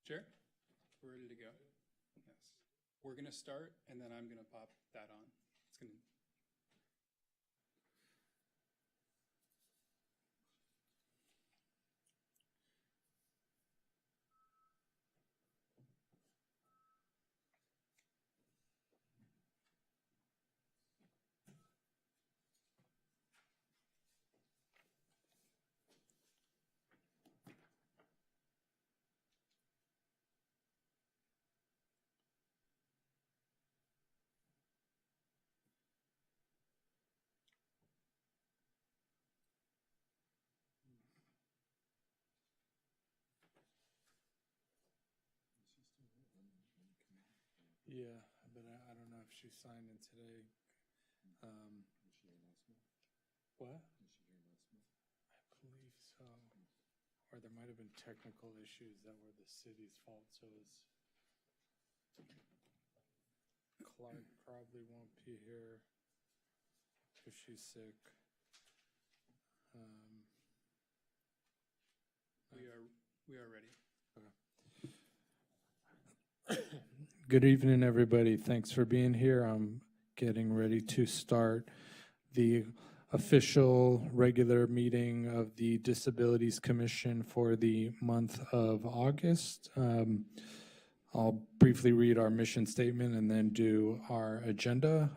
Chair, we're ready to go. Yes. We're going to start, and then I'm going to pop that on. It's going to. Yeah, but I don't know if she signed in today. What? I believe so. Or there might have been technical issues that were the city's fault, so Clark probably won't be here if she's sick. We are ready. Okay. Good evening, everybody. Thanks for being here. I'm getting ready to start the official regular meeting of the Disabilities Commission for the month of August. I'll briefly read our mission statement and then do our agenda.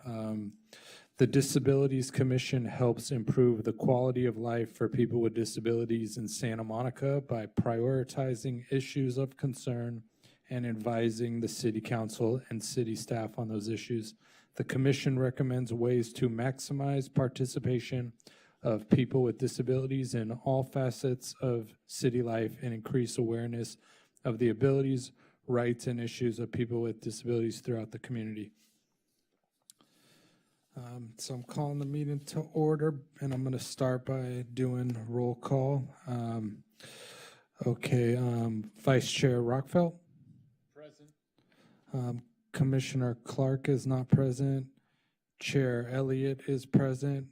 The Disabilities Commission helps improve the quality of life for people with disabilities in Santa Monica by prioritizing issues of concern and advising the City Council and city staff on those issues. The Commission recommends ways to maximize participation of people with disabilities in all facets of city life and increase awareness of the abilities, rights, and issues of people with disabilities throughout the community. So I'm calling the meeting to order, and I'm going to start by doing roll call. Vice Chair Rockfelt. Present. Commissioner Clark is not present. Chair Elliott is present.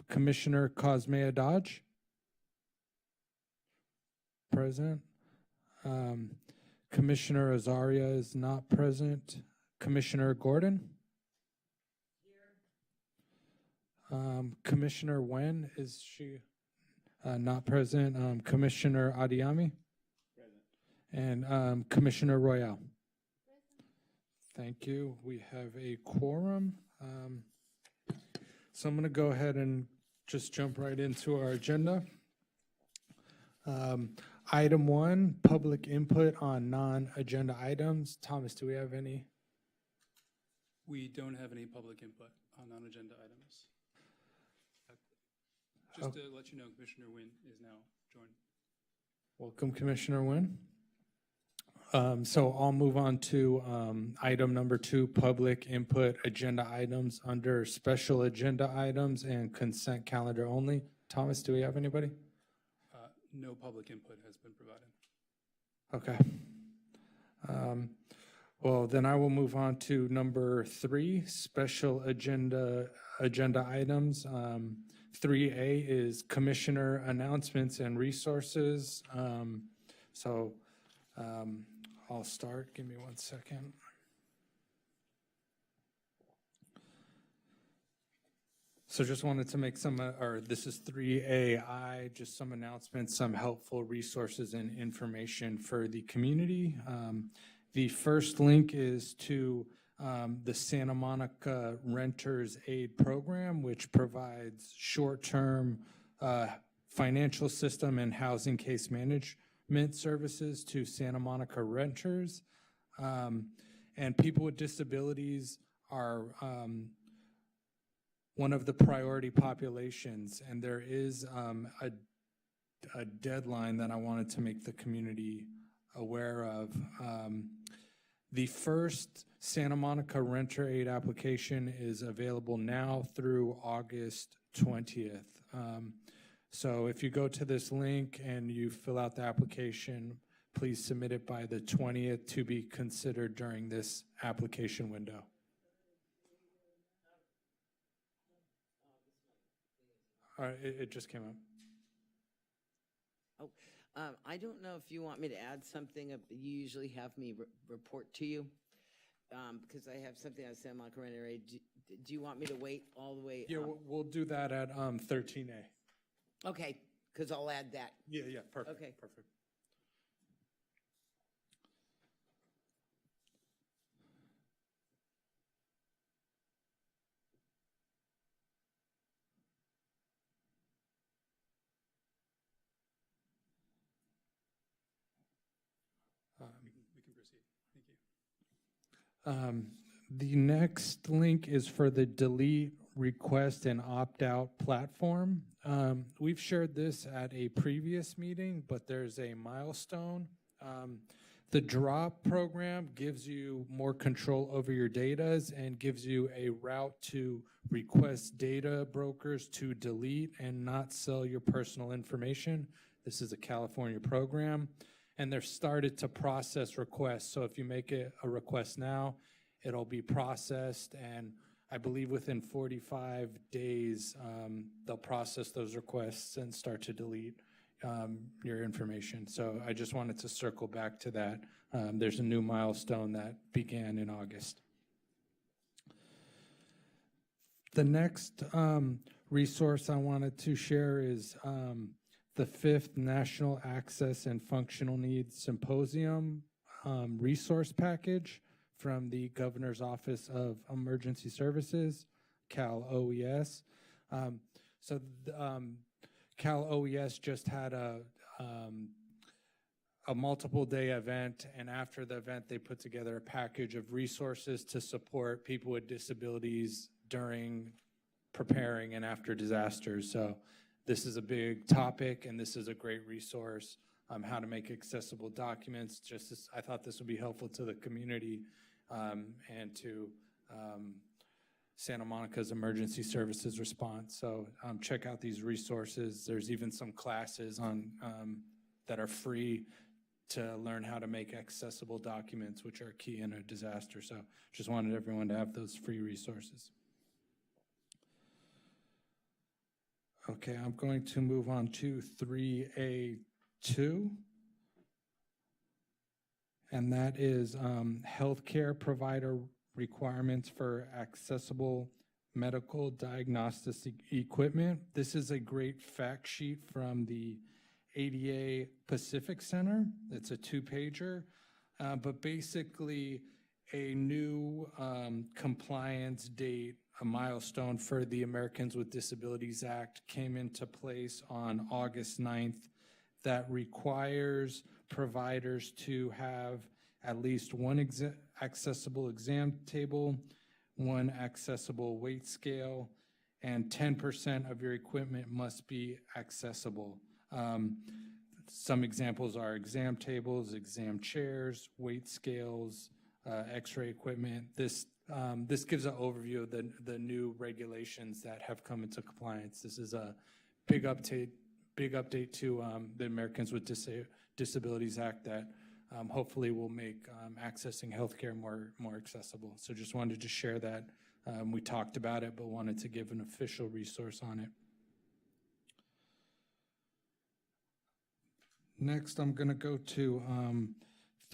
Commissioner Cosmea Dodge? Present. Commissioner Azaria is not present. Commissioner Gordon? Commissioner Wen, is she not present? Commissioner Adiami? Present. And Commissioner Royale? Present. Thank you. We have a quorum. So I'm going to go ahead and just jump right into our agenda. Item 1, public input on non-agenda items. Thomas, do we have any? We don't have any public input on non-agenda items. Just to let you know, Commissioner Wynn is now joined. Welcome, Commissioner Wynn. So I'll move on to item number 2, public input agenda items under special agenda items and consent calendar only. Thomas, do we have anybody? No public input has been provided. Okay. Well, then I will move on to number 3, special agenda items. 3A is commissioner announcements and resources. I'll start. Give me 1 second. So just wanted to make this is 3AI, just some announcements, some helpful resources and information for the community. The first link is to the Santa Monica Renters Aid Program, which provides short-term financial system and housing case management services to Santa Monica renters. And people with disabilities are one of the priority populations, and there is a deadline that I wanted to make the community aware of. The first Santa Monica Renter Aid application is available now through August 20th. So if you go to this link and you fill out the application, please submit it by the 20th to be considered during this application window. All right, it just came up. I don't know if you want me to add something. You usually have me report to you, because I have something on San Marco Ray. Do you want me to wait all the way? Yeah, we'll do that at 13A. Okay, because I'll add that. Yeah, perfect. Okay. Perfect. We can proceed. Thank you. The next link is for the delete, request, and opt-out platform. We've shared this at a previous meeting, but there's a milestone. The drop program gives you more control over your data and gives you a route to request data brokers to delete and not sell your personal information. This is a California program, and they've started to process requests. So if you make it a request now, it'll be processed, and I believe within 45 days, they'll process those requests and start to delete your information. So I just wanted to circle back to that. There's a new milestone that began in August. The next resource I wanted to share is the 5th National Access and Functional Needs Symposium resource package from the Governor's Office of Emergency Services, Cal OES. Cal OES just had a multiple-day event, and after the event, they put together a package of resources to support people with disabilities during, preparing, and after disasters. So this is a big topic, and this is a great resource, how to make accessible documents. I thought this would be helpful to the community and to Santa Monica's emergency services response. So check out these resources. There's even some classes on that are free to learn how to make accessible documents, which are key in a disaster. So just wanted everyone to have those free resources. Okay, I'm going to move on to 3A2. And that is healthcare provider requirements for accessible medical diagnostic equipment. This is a great fact sheet from the ADA Pacific Center. It's a 2-pager, but basically a new compliance date, a milestone for the Americans with Disabilities Act came into place on August 9th that requires providers to have at least one accessible exam table, one accessible weight scale, and 10% of your equipment must be accessible. Some examples are exam tables, exam chairs, weight scales, x-ray equipment. This gives an overview of the new regulations that have come into compliance. This is a big update to the Americans with Disabilities Act that hopefully will make accessing healthcare more accessible. So just wanted to share that. We talked about it, but wanted to give an official resource on it. Next, I'm going to go to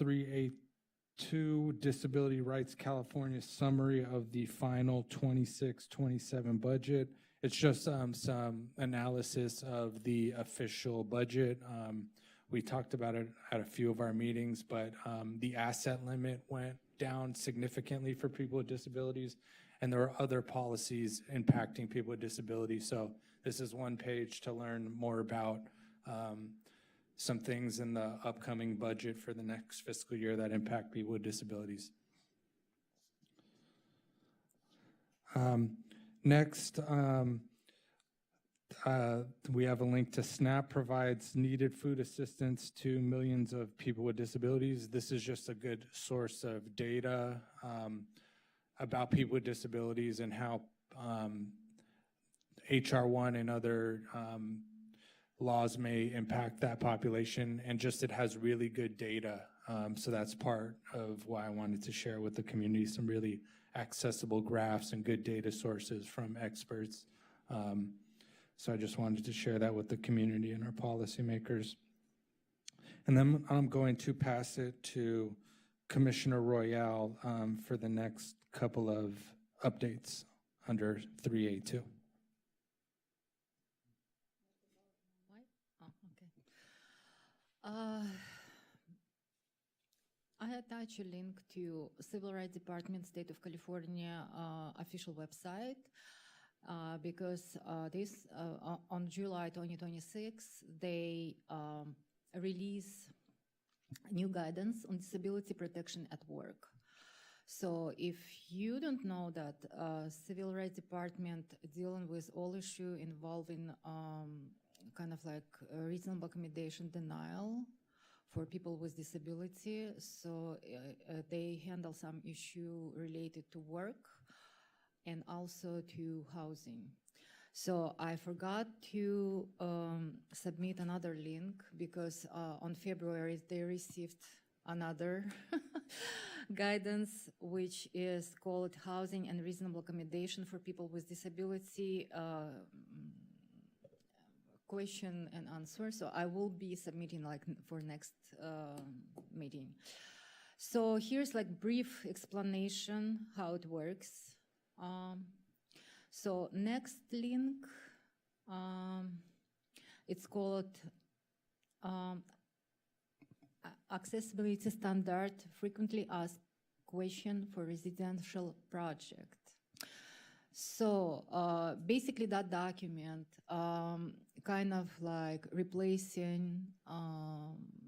3A2, Disability Rights California Summary of the Final 26-27 Budget. It's just some analysis of the official budget. We talked about it at a few of our meetings, but the asset limit went down significantly for people with disabilities, and there are other policies impacting people with disabilities. So this is one page to learn more about some things in the upcoming budget for the next fiscal year that impact people with disabilities. Next, we have a link to SNAP provides needed food assistance to millions of people with disabilities. This is just a good source of data about people with disabilities and how HR 1 and other laws may impact that population, and just it has really good data. So that's part of why I wanted to share with the community some really accessible graphs and good data sources from experts. So I just wanted to share that with the community and our policymakers. And then I'm going to pass it to Commissioner Royale for the next couple of updates under 3A2. Oh, okay. Uh, I attach a link to Civil Rights Department, State of California official website because on July 2026, they release new guidance on disability protection at work. So if you don't know that Civil Rights Department dealing with all issue involving kind of like reasonable accommodation denial for people with disability, so they handle some issue related to work and also to housing. So I forgot to submit another link because on February they received another guidance, which is called Housing and Reasonable Accommodation for People with Disability question and answer. So I will be submitting like for next meeting. So here's like brief explanation how it works. So next link, it's called Accessibility Standard Frequently Asked Question for Residential Project. So basically that document kind of like replacing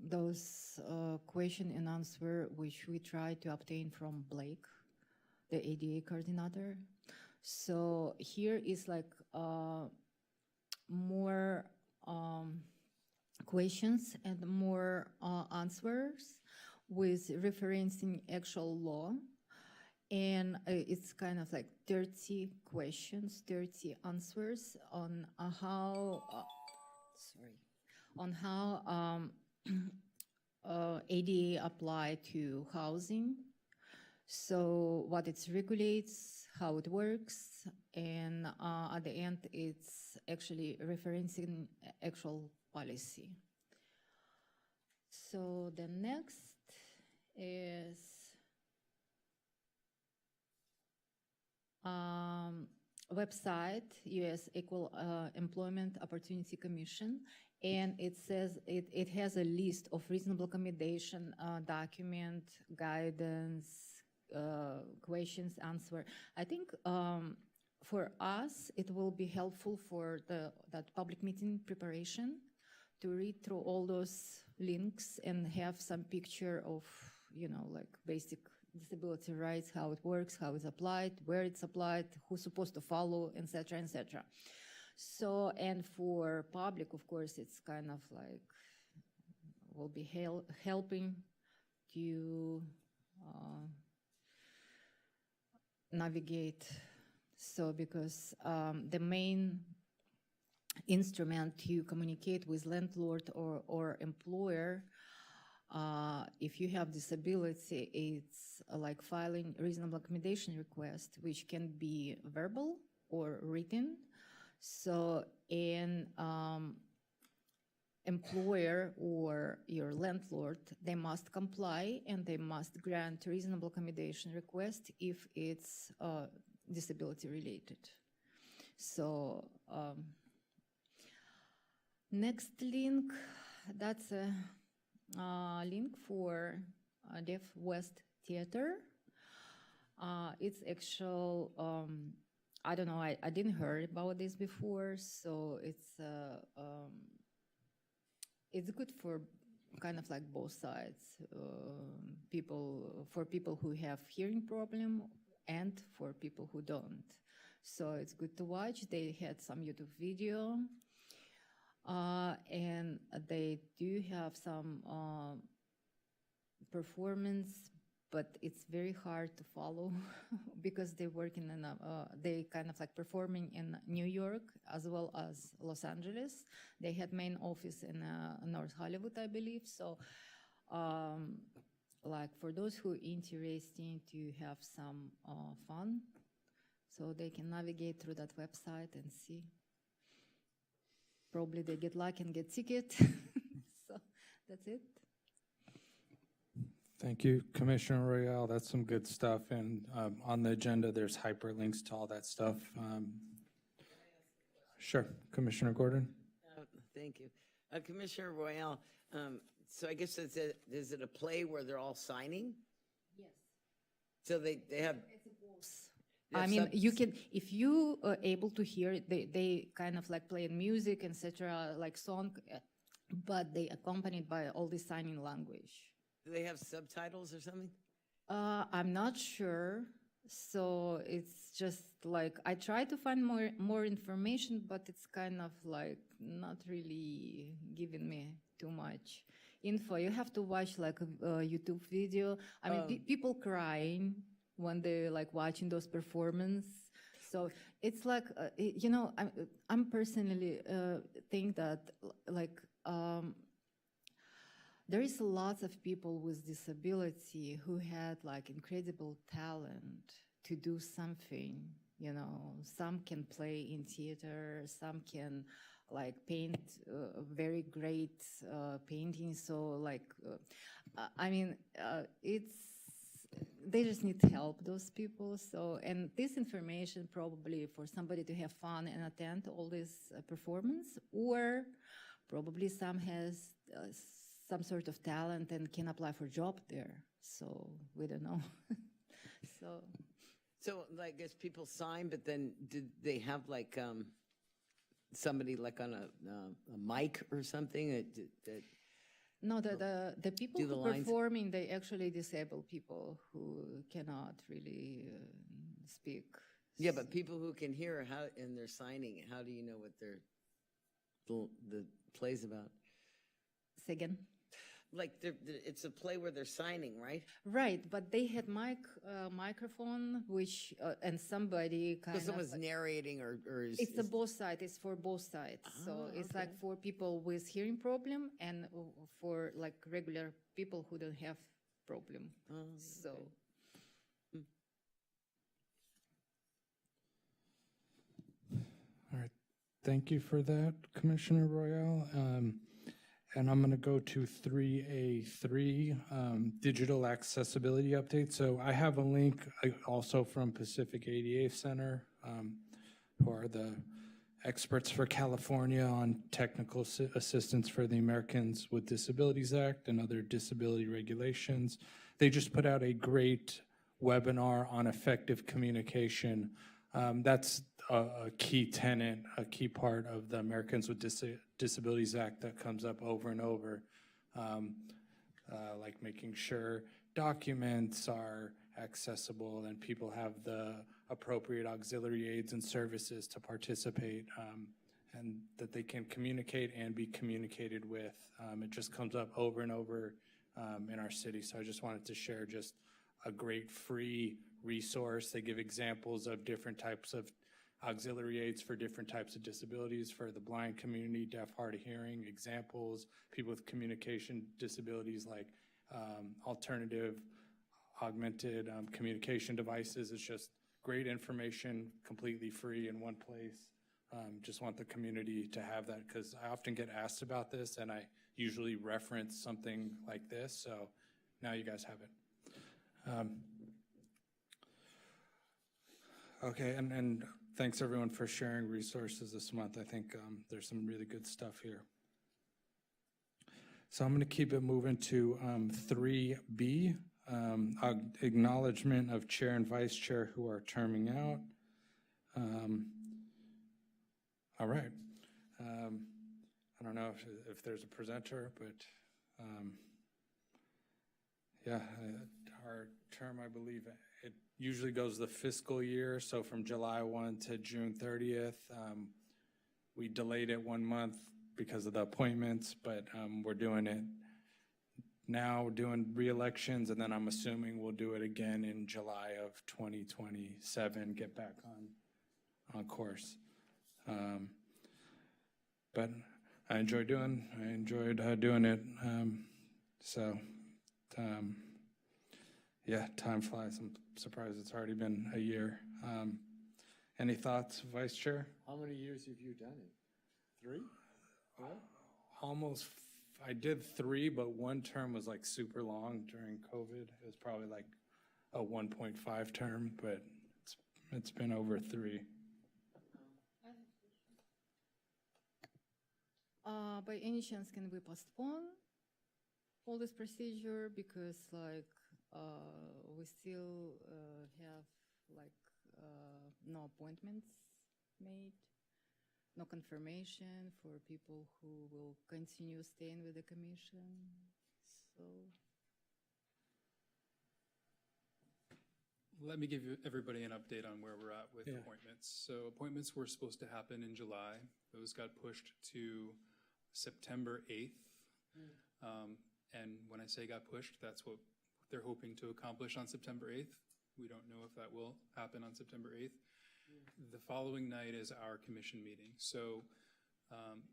those question and answer which we tried to obtain from Blake, the ADA coordinator. So here is like more questions and more answers with referencing actual law. And it's kind of like 30 questions, 30 answers on how, ADA apply to housing. So what it regulates, how it works, and at the end, it's actually referencing actual policy. So the next is website, U.S. Equal Employment Opportunity Commission, and it says it has a list of reasonable accommodation document, guidance, questions, answer. I think for us, it will be helpful for that public meeting preparation to read through all those links and have some picture of, like basic disability rights, how it works, how it's applied, where it's applied, who's supposed to follow, etc., etc. So, and for public, of course, it's kind of like will be helping to navigate. So, because the main instrument to communicate with landlord or employer, if you have disability, it's like filing reasonable accommodation request, which can be verbal or written. So an employer or your landlord, they must comply and they must grant reasonable accommodation request if it's disability related. So next link, that's a link for Deaf West Theater. It's actual, I don't know, I didn't heard about this before, so it's good for kind of like both sides, for people who have hearing problem and for people who don't. So it's good to watch. They had some YouTube video. And they do have some performance, but it's very hard to follow because they work in they kind of like performing in New York as well as Los Angeles. They had main office in North Hollywood, I believe. So like for those who are interested to have some fun, so they can navigate through that website and see. Probably they get lucky and get ticket. So that's it. Thank you, Commissioner Royale. That's some good stuff. And on the agenda, there's hyperlinks to all that stuff. Sure, Commissioner Gordon. Thank you. Commissioner Royale, so I guess is it a play where they're all signing? Yes. So they have, It's a both. they I have mean, sub- you can, if you are able to hear it, they kind of like play music, etc., like song, but they accompanied by all the signing language. do they have subtitles or something? I'm not sure. So it's just like I try to find more information, but it's kind of like not really giving me too much info. You have to watch like a YouTube video. I mean, people crying when they're like watching those performance. So it's like you know, I'm personally think that like. There is lots of people with disability who had like incredible talent to do something, you know. Some can play in theater, some can like paint very great paintings. So like, I mean, they just need help, those people. So, and this information probably for somebody to have fun and attend all this performance, or probably some has some sort of talent and can apply for job there. So we don't know. So I guess people sign, but then did they have like somebody like on a mic or something that No, the people Do the who lines. performing, they actually disabled people who cannot really speak. yeah, but people who can hear how and they're signing, how do you know what the play's about? Say again? Like it's a play where they're signing, right? Right, but they had microphone, which and somebody kind So of. someone's narrating or It's a both sides. It's for both sides. So it's okay. like for people with hearing problem and for like regular people who don't have problem. So. All right, thank you for that, Commissioner Royale. And I'm going to go to 3A3, digital accessibility update. So I have a link also from Pacific ADA Center, who are the experts for California on technical assistance for the Americans with Disabilities Act and other disability regulations. They just put out a great webinar on effective communication. That's a key tenet, a key part of the Americans with Disabilities Act that comes up over and over, like making sure documents are accessible and people have the appropriate auxiliary aids and services to participate, and that they can communicate and be communicated with. It just comes up over and over in our city. So I just wanted to share just a great free resource. They give examples of different types of auxiliary aids for different types of disabilities for the blind community, deaf, hard of hearing, examples, people with communication disabilities like alternative augmented communication devices. It's just great information, completely free in one place. Just want the community to have that because I often get asked about this and I usually reference something like this. So now you guys have it. Okay, and thanks everyone for sharing resources this month. I think there's some really good stuff here. So I'm going to keep it moving to 3B, acknowledgement of chair and vice chair who are terming out. All right. I don't know if there's a presenter, but yeah, our term, I believe, it usually goes the fiscal year, so from July 1 to June 30th. We delayed it 1 month because of the appointments, but we're doing it now, doing re-elections, and then I'm assuming we'll do it again in July of 2027, get back on course. But I enjoyed doing it. Yeah, time flies. I'm surprised it's already been a year. Any thoughts, Vice Chair? How many years have you done it? 3? 4? Almost I did 3, but one term was like super long during COVID. It was probably like a 1.5 term, but it's been over 3. By any chance, can we postpone all this procedure because we still have no appointments made, no confirmation for people who will continue staying with the commission. So Let me give everybody an update on where we're at with Yeah. appointments. So appointments were supposed to happen in July. Those got pushed to September 8th. And when I say got pushed, that's what they're hoping to accomplish on September 8th. We don't know if that will happen on September 8th. The following night is our commission meeting. So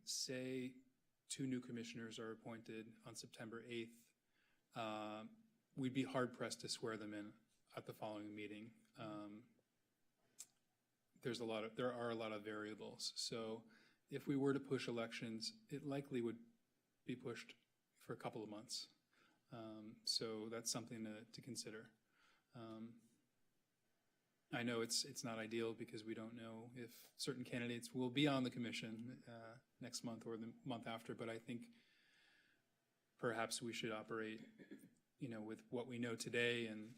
say 2 new commissioners are appointed on September 8th, we'd be hard pressed to swear them in at the following meeting. There are a lot of variables. So if we were to push elections, it likely would be pushed for a couple of months. So that's something to consider. I know it's not ideal because we don't know if certain candidates will be on the commission next month or the month after, but I think perhaps we should operate, with what we know today, and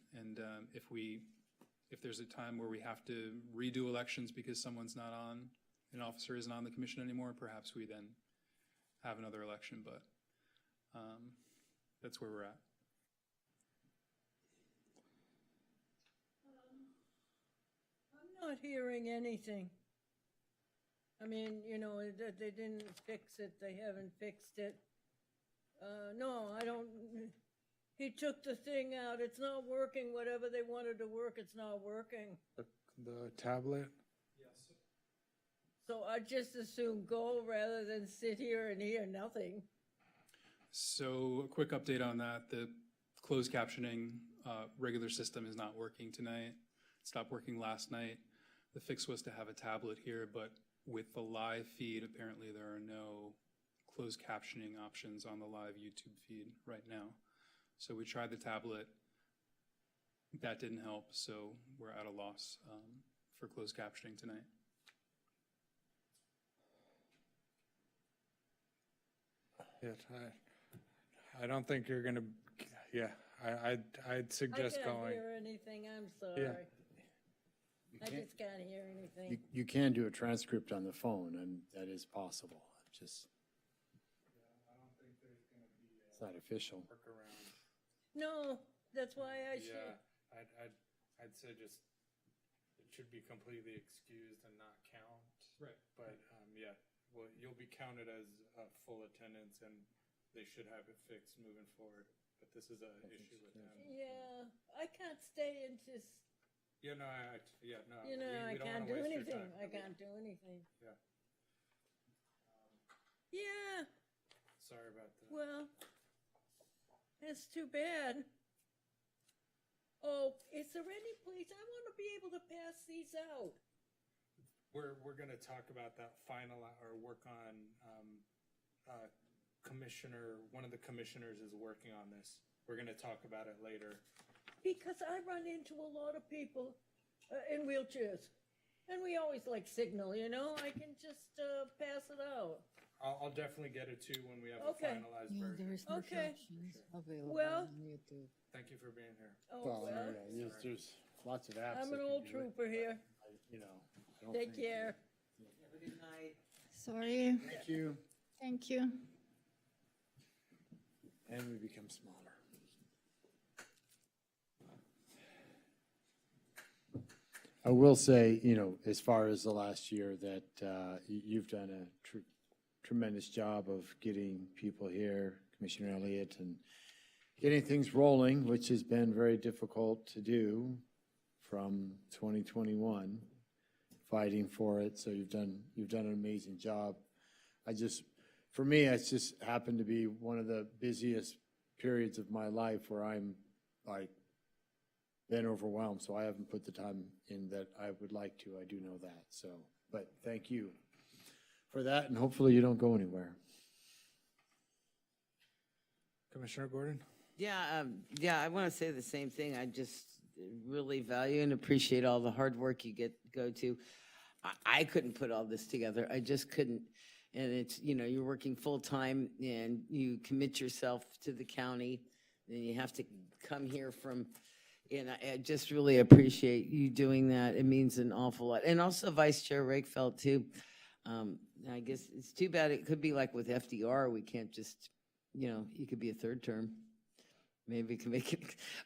if there's a time where we have to redo elections because an officer isn't on the commission anymore, perhaps we then have another election, but that's where we're at. I'm not hearing anything. I mean, that they didn't fix it, they haven't fixed it. No, I don't, he took the thing out, it's not working, whatever they wanted to work, it's not working. The tablet? So I just assume go rather than sit here and hear nothing. So a quick update on that. The closed captioning regular system is not working tonight. It stopped working last night. The fix was to have a tablet here, but with the live feed, apparently there are no closed captioning options on the live YouTube feed right now. So we tried the tablet. That didn't help, so we're at a loss for closed captioning tonight. Yeah, I don't think you're gonna, I'd suggest I can't going. hear anything, I'm sorry. I just can't hear anything. You can do a transcript on the phone, and that is possible. Just, I don't think there's gonna be it's not official. workaround. No, that's why I Yeah, should. I'd say just, it should be completely excused and not count. Right. But, well, you'll be counted as full attendance, and they should have it fixed moving forward. But this is an issue with them. Yeah, I can't stay and just, Yeah, no, I we don't can't wanna do waste your anything. time. I can't do anything. Yeah. Yeah, Sorry about that. well, it's too bad. Oh, is there any place, I want to be able to pass these out. We're gonna talk about that final, or work on, one of the commissioners is working on this. We're gonna talk about it later. Because I run into a lot of people in wheelchairs. And we always signal, I can just pass it out. I'll definitely get it to you when we have Okay. a finalized yeah, version. there is no Okay. captions available Well- on YouTube. Thank you for being here. Oh, Well, well, there's lots of apps. I'm that an can old do it. trooper here. I don't Take think- care. Have a good night. Sorry. Thank you. Thank you. And we become smaller. I will say, as far as the last year, that you've done a tremendous job of getting people here, Commissioner Elliott, and getting things rolling, which has been very difficult to do from 2021, fighting for it. So you've done an amazing job. For me, it's just happened to be one of the busiest periods of my life where I'm been overwhelmed, so I haven't put the time in that I would like to. I do know that. So, but thank you for that, and hopefully you don't go anywhere. Commissioner Gordon? Yeah, I want to say the same thing. I just really value and appreciate all the hard work you go to. I couldn't put all this together. I just couldn't. And it's, you're working full-time and you commit yourself to the county, and you have to come here and I just really appreciate you doing that. It means an awful lot. And also Vice Chair Rakefeld, too. I guess it's too bad it could be like with FDR. We can't just, you could be a third term. Maybe we can make it.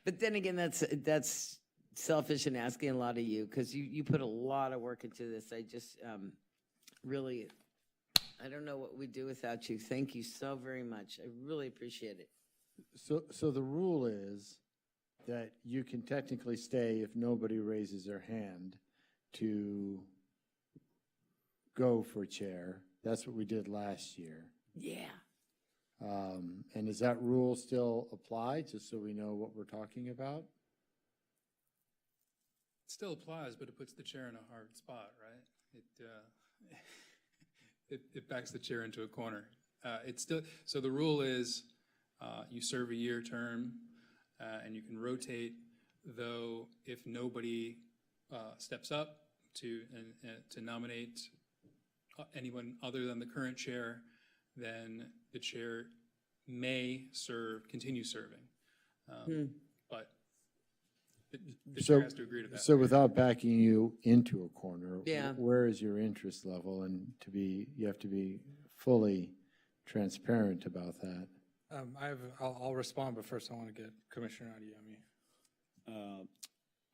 But then again, that's selfish and asking a lot of you, because you put a lot of work into this. I just really, I don't know what we'd do without you. Thank you so very much. I really appreciate it. So the rule is that you can technically stay if nobody raises their hand to go for chair. That's what we did last year. Yeah. And does that rule still apply, just so we know what we're talking about? It still applies, but it puts the chair in a hard spot, right? It backs the chair into a corner. So the rule is you serve a year term, and you can rotate, though if nobody steps up to nominate anyone other than the current chair, then the chair may continue serving. But the chair has to agree to that. So without backing you into a corner, Yeah. where is your interest level? And you have to be fully transparent about that. I'll respond, but first I want to get Commissioner Adeyemi.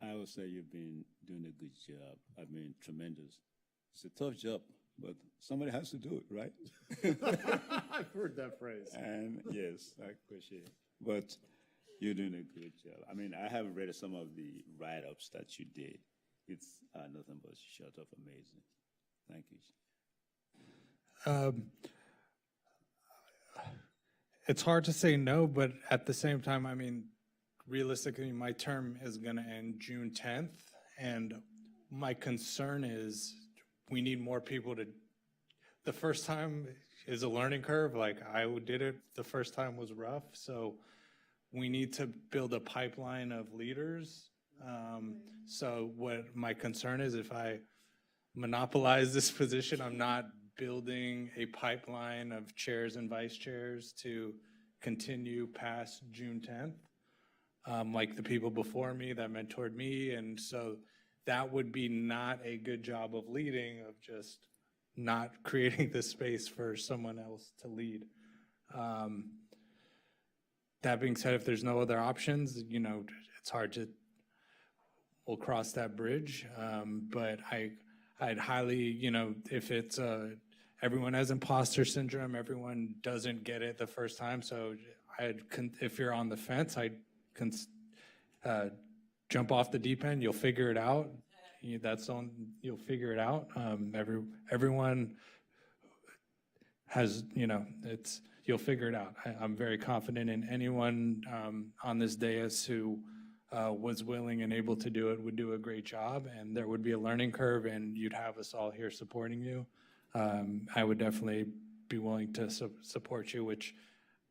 I would say you've been doing a good job. I mean, tremendous. It's a tough job, but somebody has to do it, right? I've heard that phrase. And yes, I appreciate it. But you're doing a good job. I mean, I have read some of the write-ups that you did. It's nothing but short of amazing. Thank you. It's hard to say no, but at the same time, I mean, realistically, my term is going to end June 10th, and my concern is we need more people the first time is a learning curve. Like, I did it, the first time was rough, so we need to build a pipeline of leaders. So what my concern is, if I monopolize this position, I'm not building a pipeline of chairs and vice chairs to continue past June 10th, like the people before me that mentored me. And so that would be not a good job of leading, of just not creating the space for someone else to lead. That being said, if there's no other options, it's hard we'll cross that bridge. But I'd highly, if it's everyone has imposter syndrome, everyone doesn't get it the first time. So if you're on the fence, I'd jump off the deep end. You'll figure it out. You'll figure it out. Everyone has, you'll figure it out. I'm very confident in anyone on this dais who was willing and able to do it would do a great job, and there would be a learning curve, and you'd have us all here supporting you. I would definitely be willing to support you, which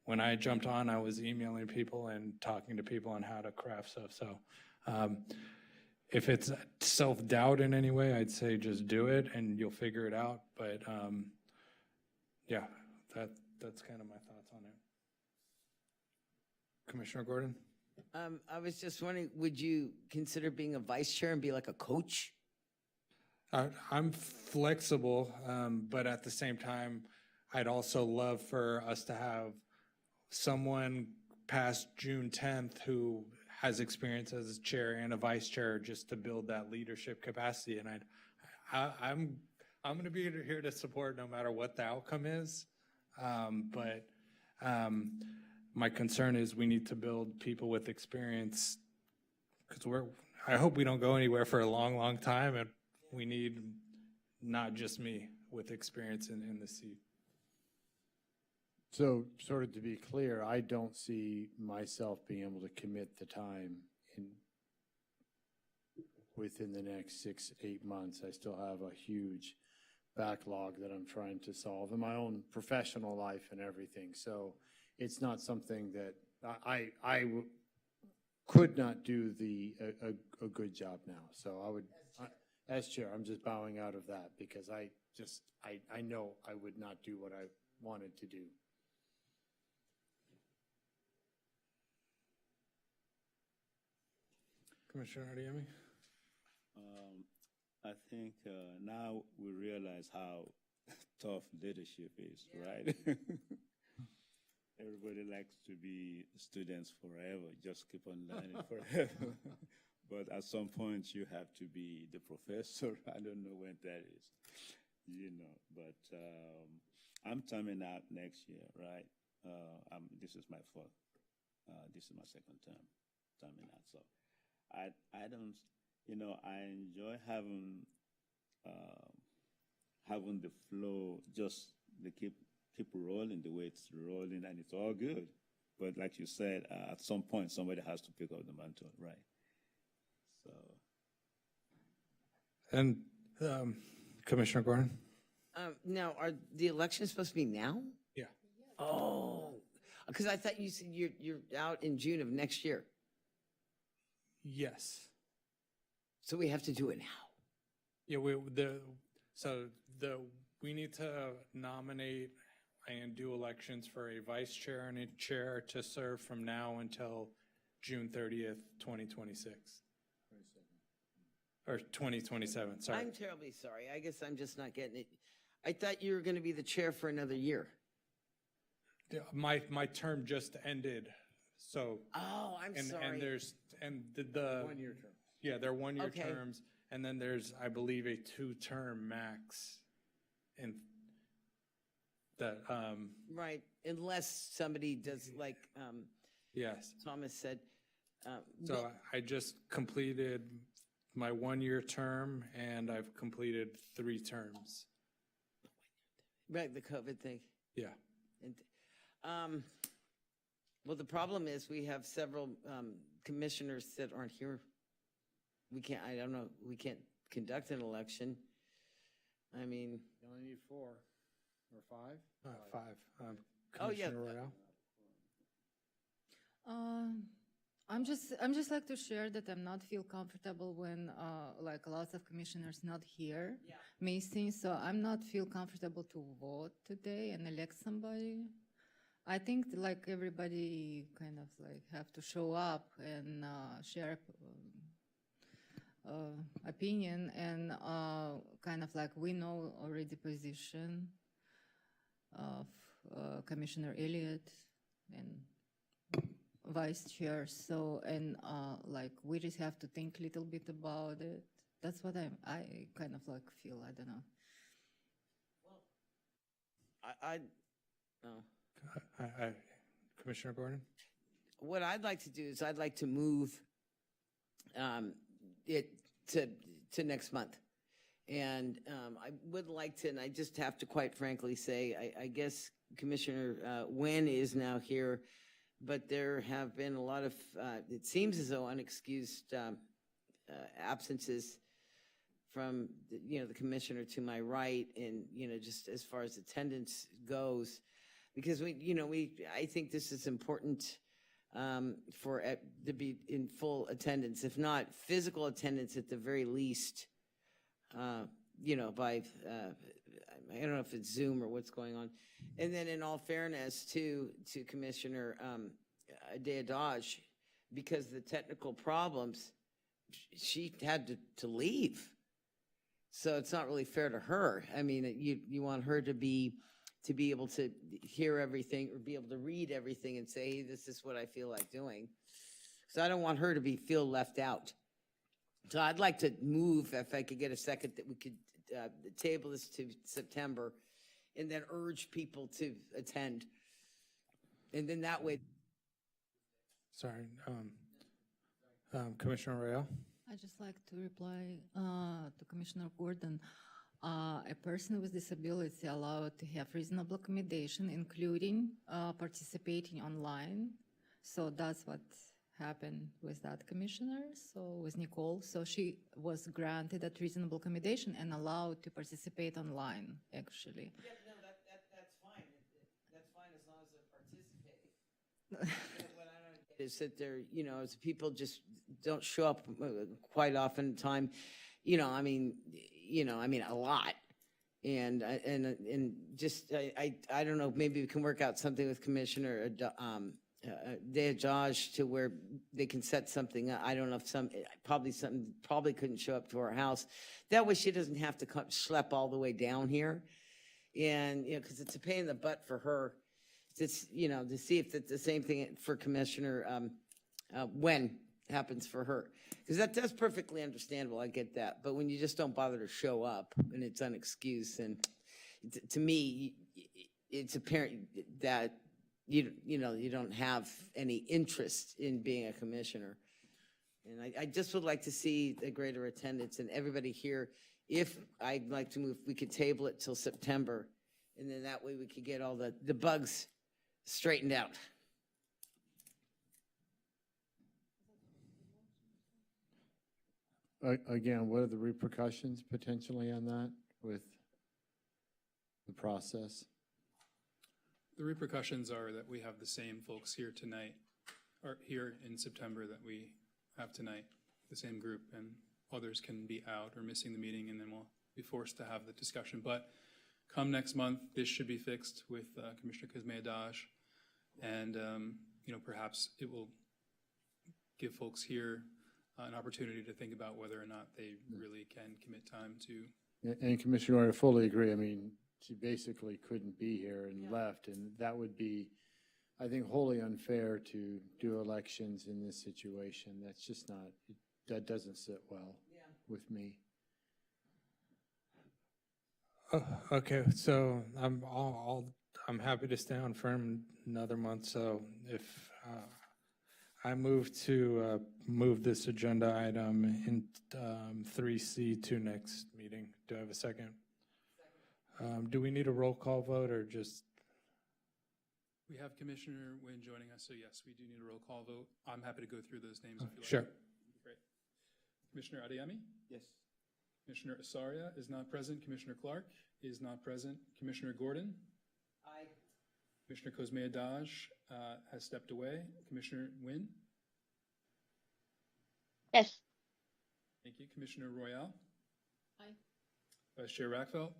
when I jumped on, I was emailing people and talking to people on how to craft stuff. So if it's self-doubt in any way, I'd say just do it and you'll figure it out. But yeah, that's kind of my thoughts on it. Commissioner Gordon? I was just wondering, would you consider being a vice chair and be like a coach? I'm flexible, but at the same time, I'd also love for us to have someone past June 10th who has experience as a chair and a vice chair, just to build that leadership capacity. And I'm going to be here to support no matter what the outcome is. But my concern is we need to build people with experience, because I hope we don't go anywhere for a long, long time, and we need not just me with experience in the seat. So sort of to be clear, I don't see myself being able to commit the time within the next 6-8 months. I still have a huge backlog that I'm trying to solve in my own professional life and everything. So it's not something that could not do a good job now. So I would, as chair, I'm just bowing out of that because I know I would not do what I wanted to do. Commissioner Ariemi? I think now we realize how tough leadership is, right? Everybody likes to be students forever, just keep on learning forever. But at some point, you have to be the professor. I don't know when that is, But I'm timing out next year, right? This is my fourth. This is my second term timing out. So I don't, I enjoy having the flow, just the keep rolling the way it's rolling, and it's all good. But like you said, at some point, somebody has to pick up the mantle, right? So. And Commissioner Gordon? Now, are the elections supposed to be now? Yeah. Oh, because I thought you said you're out in June of next year. Yes. So we have to do it now. Yeah, we need to nominate and do elections for a vice chair and a chair to serve from now until June 30th, 2026. Or 2027, sorry. I'm terribly sorry. I guess I'm just not getting it. I thought you were going to be the chair for another year. Yeah, my term just ended, so. Oh, I'm sorry. And the. 1-year term. Yeah, they're 1-year Okay. terms, and then there's, I believe, a 2-term max in that, Right, unless somebody does, like yes. Thomas said. So I just completed my 1-year term, and I've completed 3 terms. Right, the COVID thing. Yeah. And, well, the problem is we have several commissioners that aren't here. We can't, I don't know, we can't conduct an election. I mean, You only need 4 or 5? 5. Oh, yeah. Commissioner Royale? I'm just like to share that I'm not feel comfortable when like lots of commissioners not here missing, so I'm not feel comfortable to vote today and elect somebody. I think like everybody kind of like have to show up and share opinion, and kind of like we know already position of Commissioner Elliott and vice chair. So, and like we just have to think a little bit about it. That's what I kind of like feel. I don't know. Oh. Commissioner Gordon? What I'd like to do is I'd like to move it to next month. And I would like to, and I just have to quite frankly say, I guess Commissioner Nguyen is now here, but there have been a lot of, it seems as though unexcused absences from, the commissioner to my right, and, just as far as attendance goes, because I think this is important to be in full attendance, if not physical attendance at the very least, by, I don't know if it's Zoom or what's going on. And then in all fairness to Commissioner Deodage, because the technical problems, she had to leave. So it's not really fair to her. I mean, you want her to be able to hear everything or be able to read everything and say, hey, this is what I feel like doing. So I don't want her to feel left out. So I'd like to move, if I could get a second, that we could table this to September and then urge people to attend. And then that way. Sorry. Commissioner Royale? I just like to reply to Commissioner Gordon. A person with disability allowed to have reasonable accommodation, including participating online. So that's what happened with that commissioner, so with Nicole. So she was granted that reasonable accommodation and allowed to participate online, actually. Yeah, no, that's fine. That's fine as long as they're participating. Is that there, as people just don't show up quite often time, I mean, a lot. And just, I don't know, maybe we can work out something with Commissioner Deajaj to where they can set something up. I don't know if probably couldn't show up to our house. That way she doesn't have to schlep all the way down here. And, because it's a pain in the butt for her. It's, to see if it's the same thing for Commissioner when happens for her. Because that's perfectly understandable, I get that. But when you just don't bother to show up and it's unexcused, and to me, it's apparent that you don't have any interest in being a commissioner. And I just would like to see a greater attendance and everybody here. If I'd like to move, we could table it till September. And then that way we could get all the bugs straightened out. Again, what are the repercussions potentially on that with the process? The repercussions are that we have the same folks here tonight, or here in September that we have tonight, the same group, and others can be out or missing the meeting, and then we'll be forced to have the discussion. But come next month, this should be fixed with Commissioner Kuzmeadaj, and perhaps it will give folks here an opportunity to think about whether or not they really can commit time to. And Commissioner, I fully agree. I mean, she basically couldn't be here and left, and that would be, I think, wholly unfair to do elections in this situation. That's just not, that doesn't sit well with me. Okay, so I'm happy to stay on for another month. So if I move to move this agenda item in 3C to next meeting. Do I have a second? Do we need a roll call vote or just? We have Commissioner Nguyen joining us, so yes, we do need a roll call vote. I'm happy to go through those names if you like. Sure. Great. Commissioner Adeyemi? Yes. Commissioner Asaria is not present. Commissioner Clark is not present. Commissioner Gordon? Aye. Commissioner Kuzmeadaj has stepped away. Commissioner Nguyen? Yes. Thank you. Commissioner Royale? Aye. Vice Chair Rackfeld?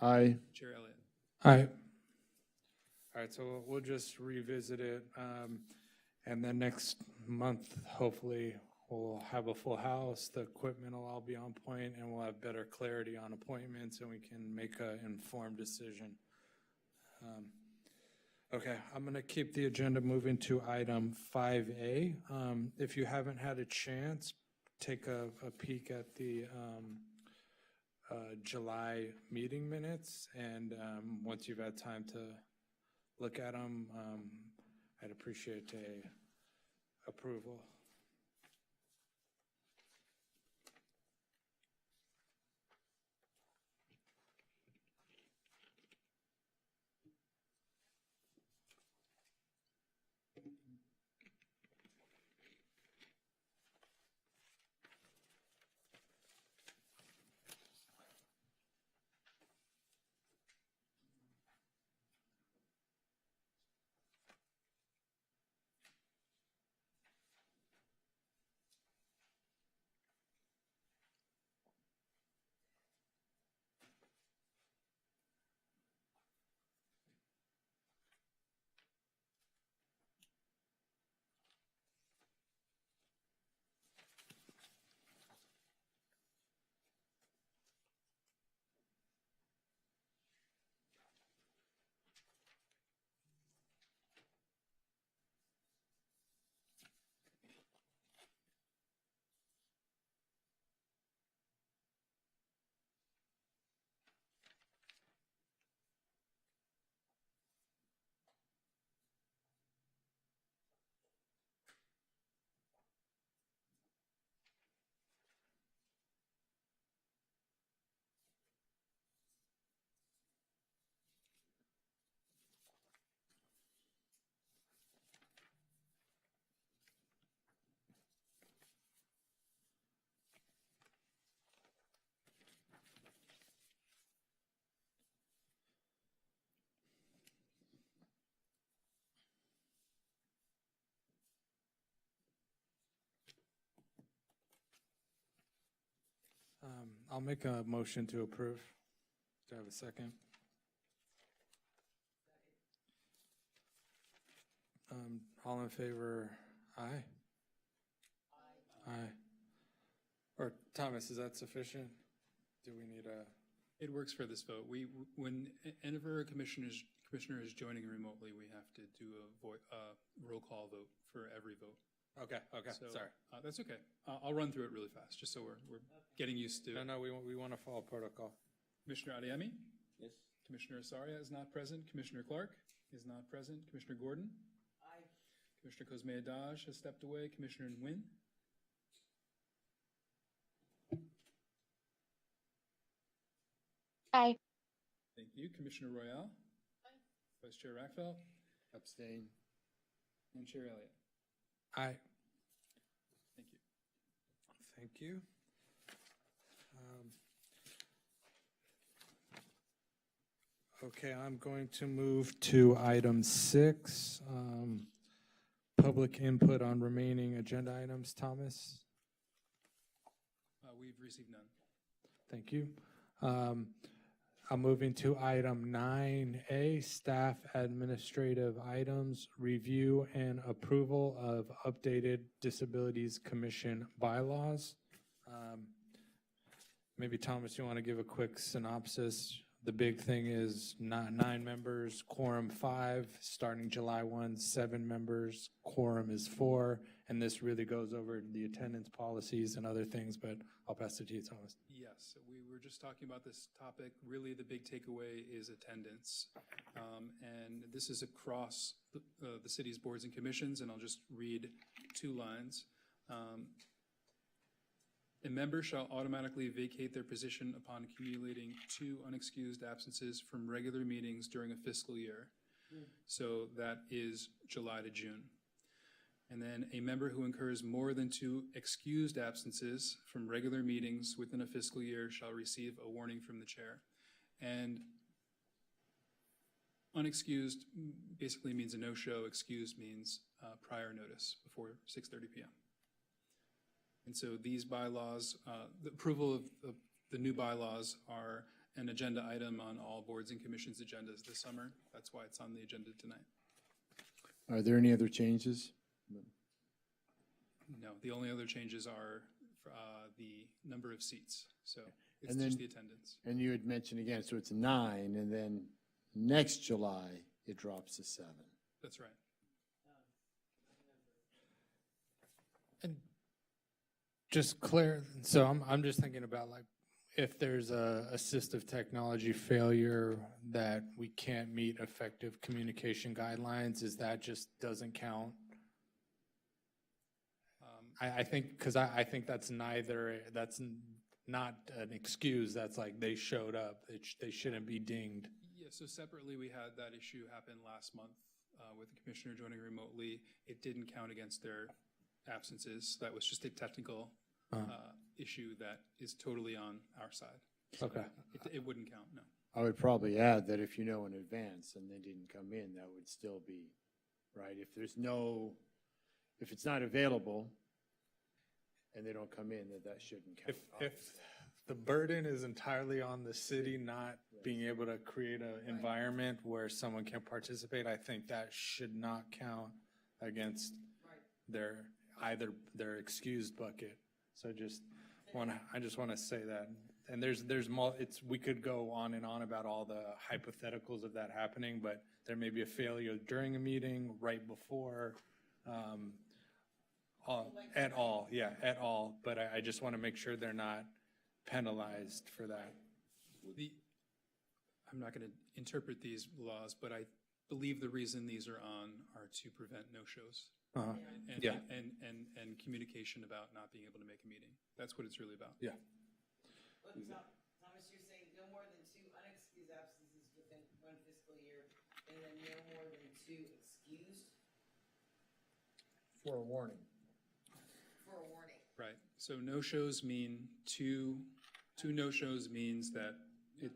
Aye. Chair Elliott? Aye. All right, so we'll just revisit it. And then next month, hopefully, we'll have a full house. The equipment will all be on point, and we'll have better clarity on appointments, and we can make an informed decision. Okay, I'm going to keep the agenda moving to item 5A. If you haven't had a chance, take a peek at the July meeting minutes, and once you've had time to look at them, I'd appreciate a approval. I'll make a motion to approve. Do I have a second? All in favor, aye? Aye. Or Thomas, is that sufficient? Do we need a, It works for this vote. Whenever a commissioner is joining remotely, we have to do a roll call vote for every vote. okay, So, sorry. That's okay. I'll run through it really fast, just so we're getting used to. No, we want to follow protocol. Commissioner Adeyemi? Yes. Commissioner Asaria is not present. Commissioner Clark is not present. Commissioner Gordon? Aye. Commissioner Cosme Adaj has stepped away. Commissioner Nguyen? Aye. Thank you. Commissioner Royale? Vice Chair Rackfeld? Abstain. And Chair Elliott? Aye. Thank you. Thank you. Okay, I'm going to move to item 6, public input on remaining agenda items. Thomas? We've received none. Thank you. I'm moving to item 9A, staff administrative items, review and approval of updated Disabilities Commission bylaws. Maybe Thomas, you want to give a quick synopsis? The big thing is 9 members, quorum 5, starting July 1, 7 members, quorum is 4, and this really goes over the attendance policies and other things, but I'll pass it to you, Thomas. Yes, we were just talking about this topic. Really, the big takeaway is attendance. And this is across the city's boards and commissions, and I'll just read 2 lines. A member shall automatically vacate their position upon accumulating 2 unexcused absences from regular meetings during a fiscal year. So that is July to June. And then a member who incurs more than 2 excused absences from regular meetings within a fiscal year shall receive a warning from the chair. And unexcused basically means a no-show. Excused means prior notice before 6:30 p.m. And so these bylaws, the approval of the new bylaws are an agenda item on all boards and commissions agendas this summer. That's why it's on the agenda tonight. Are there any other changes? No, the only other changes are the number of seats. So it's And just then- the attendance. And you had mentioned again, so it's 9, and then next July, it drops to 7. That's right. And just clear, so I'm just thinking about like, if there's a assistive technology failure that we can't meet effective communication guidelines, is that just doesn't count? I think, because I think that's not an excuse, that's like they showed up, they shouldn't be dinged. Yeah, so separately, we had that issue happen last month with the commissioner joining remotely. It didn't count against their absences. That was just a technical issue that is totally on our side. Okay. It wouldn't count, no. I would probably add that if you know in advance and they didn't come in, that would still be, right? If it's not available and they don't come in, that shouldn't count. If the burden is entirely on the city not being able to create an environment where someone can participate, I think that should not count against either their excused bucket. So I just want to say that. And we could go on and on about all the hypotheticals of that happening, but there may be a failure during a meeting, right before, at all. But I just want to make sure they're not penalized for that. I'm not going to interpret these laws, but I believe the reason these are on are to prevent no-shows. And, Yeah. and communication about not being able to make a meeting. That's what it's really about. Yeah. But Thomas, you're saying no more than 2 unexcused absences within 1 fiscal year, and then no more than 2 excused For a warning. for a warning. Right. So no-shows mean two no-shows means that it,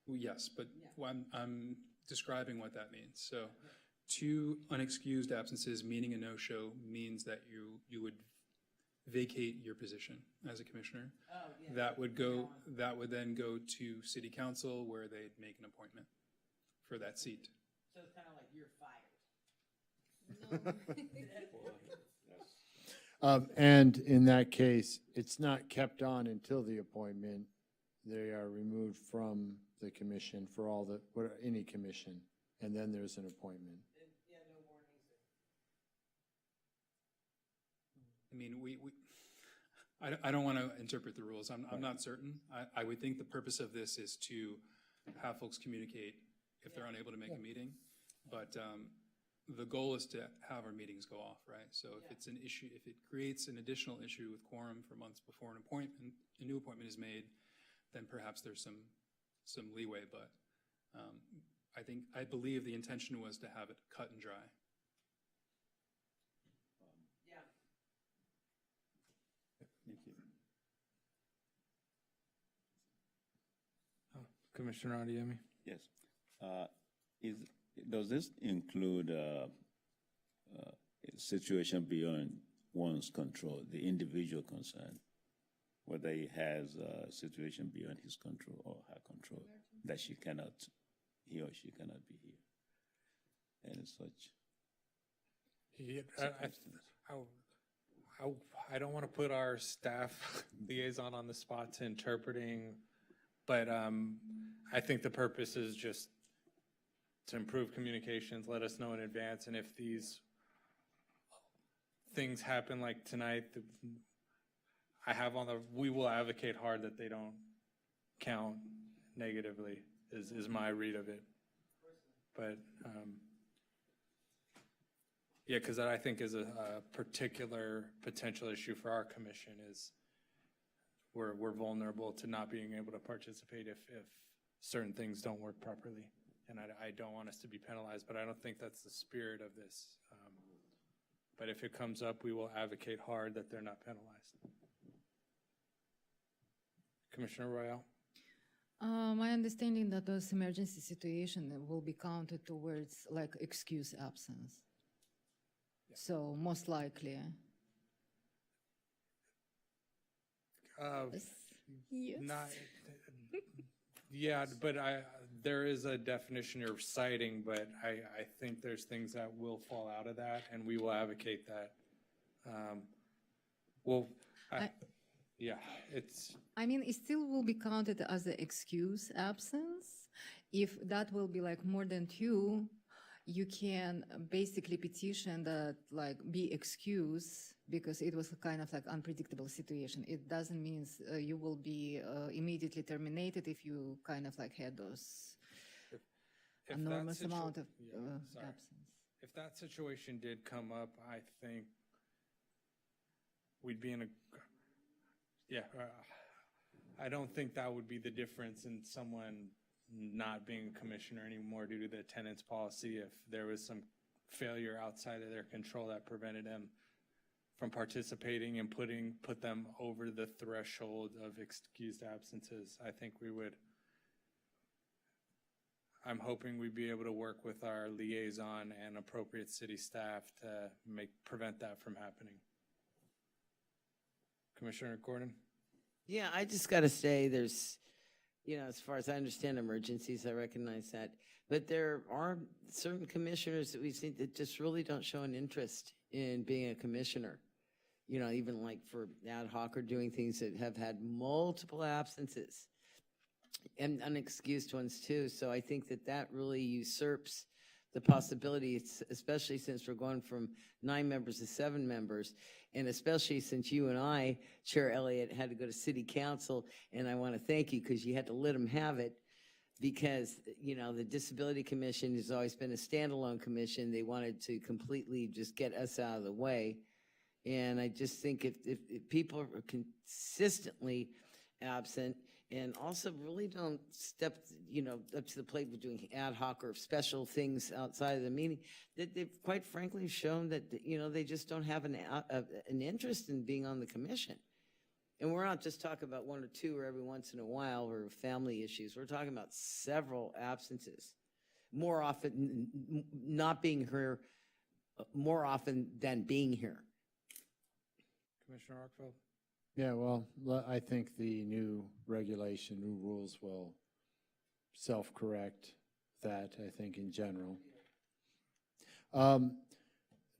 well, yes, but I'm describing what that means. So 2 unexcused absences, meaning a no-show, means that you would vacate your position as a commissioner. That would then go to city council where they'd make an appointment for that seat. So it's kind of like you're fired. And in that case, it's not kept on until the appointment. They are removed from the commission for all the, any commission, and then there's an appointment. Yeah, no warnings. I mean, I don't want to interpret the rules. I'm not certain. I would think the purpose of this is to have folks communicate if they're unable to make a meeting. But the goal is to have our meetings go off, right? So if it's an issue, if it creates an additional issue with quorum for months before an appointment, a new appointment is made, then perhaps there's some leeway. But I believe the intention was to have it cut and dry. Yeah. Thank you. Commissioner Adiemi? Yes. Does this include a situation beyond one's control, the individual concern, whether he has a situation beyond his control or her control, that he or she cannot be here, and such? Yeah, I don't want to put our staff liaison on the spot to interpreting, but I think the purpose is just to improve communications, let us know in advance, and if these things happen like tonight, we will advocate hard that they don't count negatively, is my read of it. But, yeah, because that I think is a particular potential issue for our commission is we're vulnerable to not being able to participate if certain things don't work properly. And I don't want us to be penalized, but I don't think that's the spirit of this. But if it comes up, we will advocate hard that they're not penalized. Commissioner Royale? My understanding that those emergency situations will be counted towards like excuse absence. So most likely. Yes. Not, yeah, but there is a definition you're citing, but I think there's things that will fall out of that, and we will advocate that. Yeah, it's. I mean, it still will be counted as an excuse absence. If that will be like more than 2, you can basically petition that like be excused because it was a kind of like unpredictable situation. It doesn't mean you will be immediately terminated if you kind of like had those enormous amount of absence. If that situation did come up, I think we'd be in a, I don't think that would be the difference in someone not being a commissioner anymore due to the attendance policy if there was some failure outside of their control that prevented them from participating and put them over the threshold of excused absences. I think I'm hoping we'd be able to work with our liaison and appropriate city staff to prevent that from happening. Commissioner Gordon? Yeah, I just got to say there's, as far as I understand emergencies, I recognize that. But there are certain commissioners that we've seen that just really don't show an interest in being a commissioner. Even like for ad hoc or doing things that have had multiple absences and unexcused ones too. So I think that really usurps the possibility, especially since we're going from 9 members to 7 members. And especially since you and I, Chair Elliott, had to go to city council, and I want to thank you because you had to let them have it because, the Disability Commission has always been a standalone commission. They wanted to completely just get us out of the way. And I just think if people are consistently absent and also really don't step, up to the plate with doing ad hoc or special things outside of the meeting, that they've quite frankly shown that, they just don't have an interest in being on the commission. And we're not just talking about 1 or 2 or every once in a while or family issues. We're talking about several absences. More often, not being here, more often than being here. Commissioner Rockfeld? Yeah, well, I think the new regulation, new rules will self-correct that, I think, in general.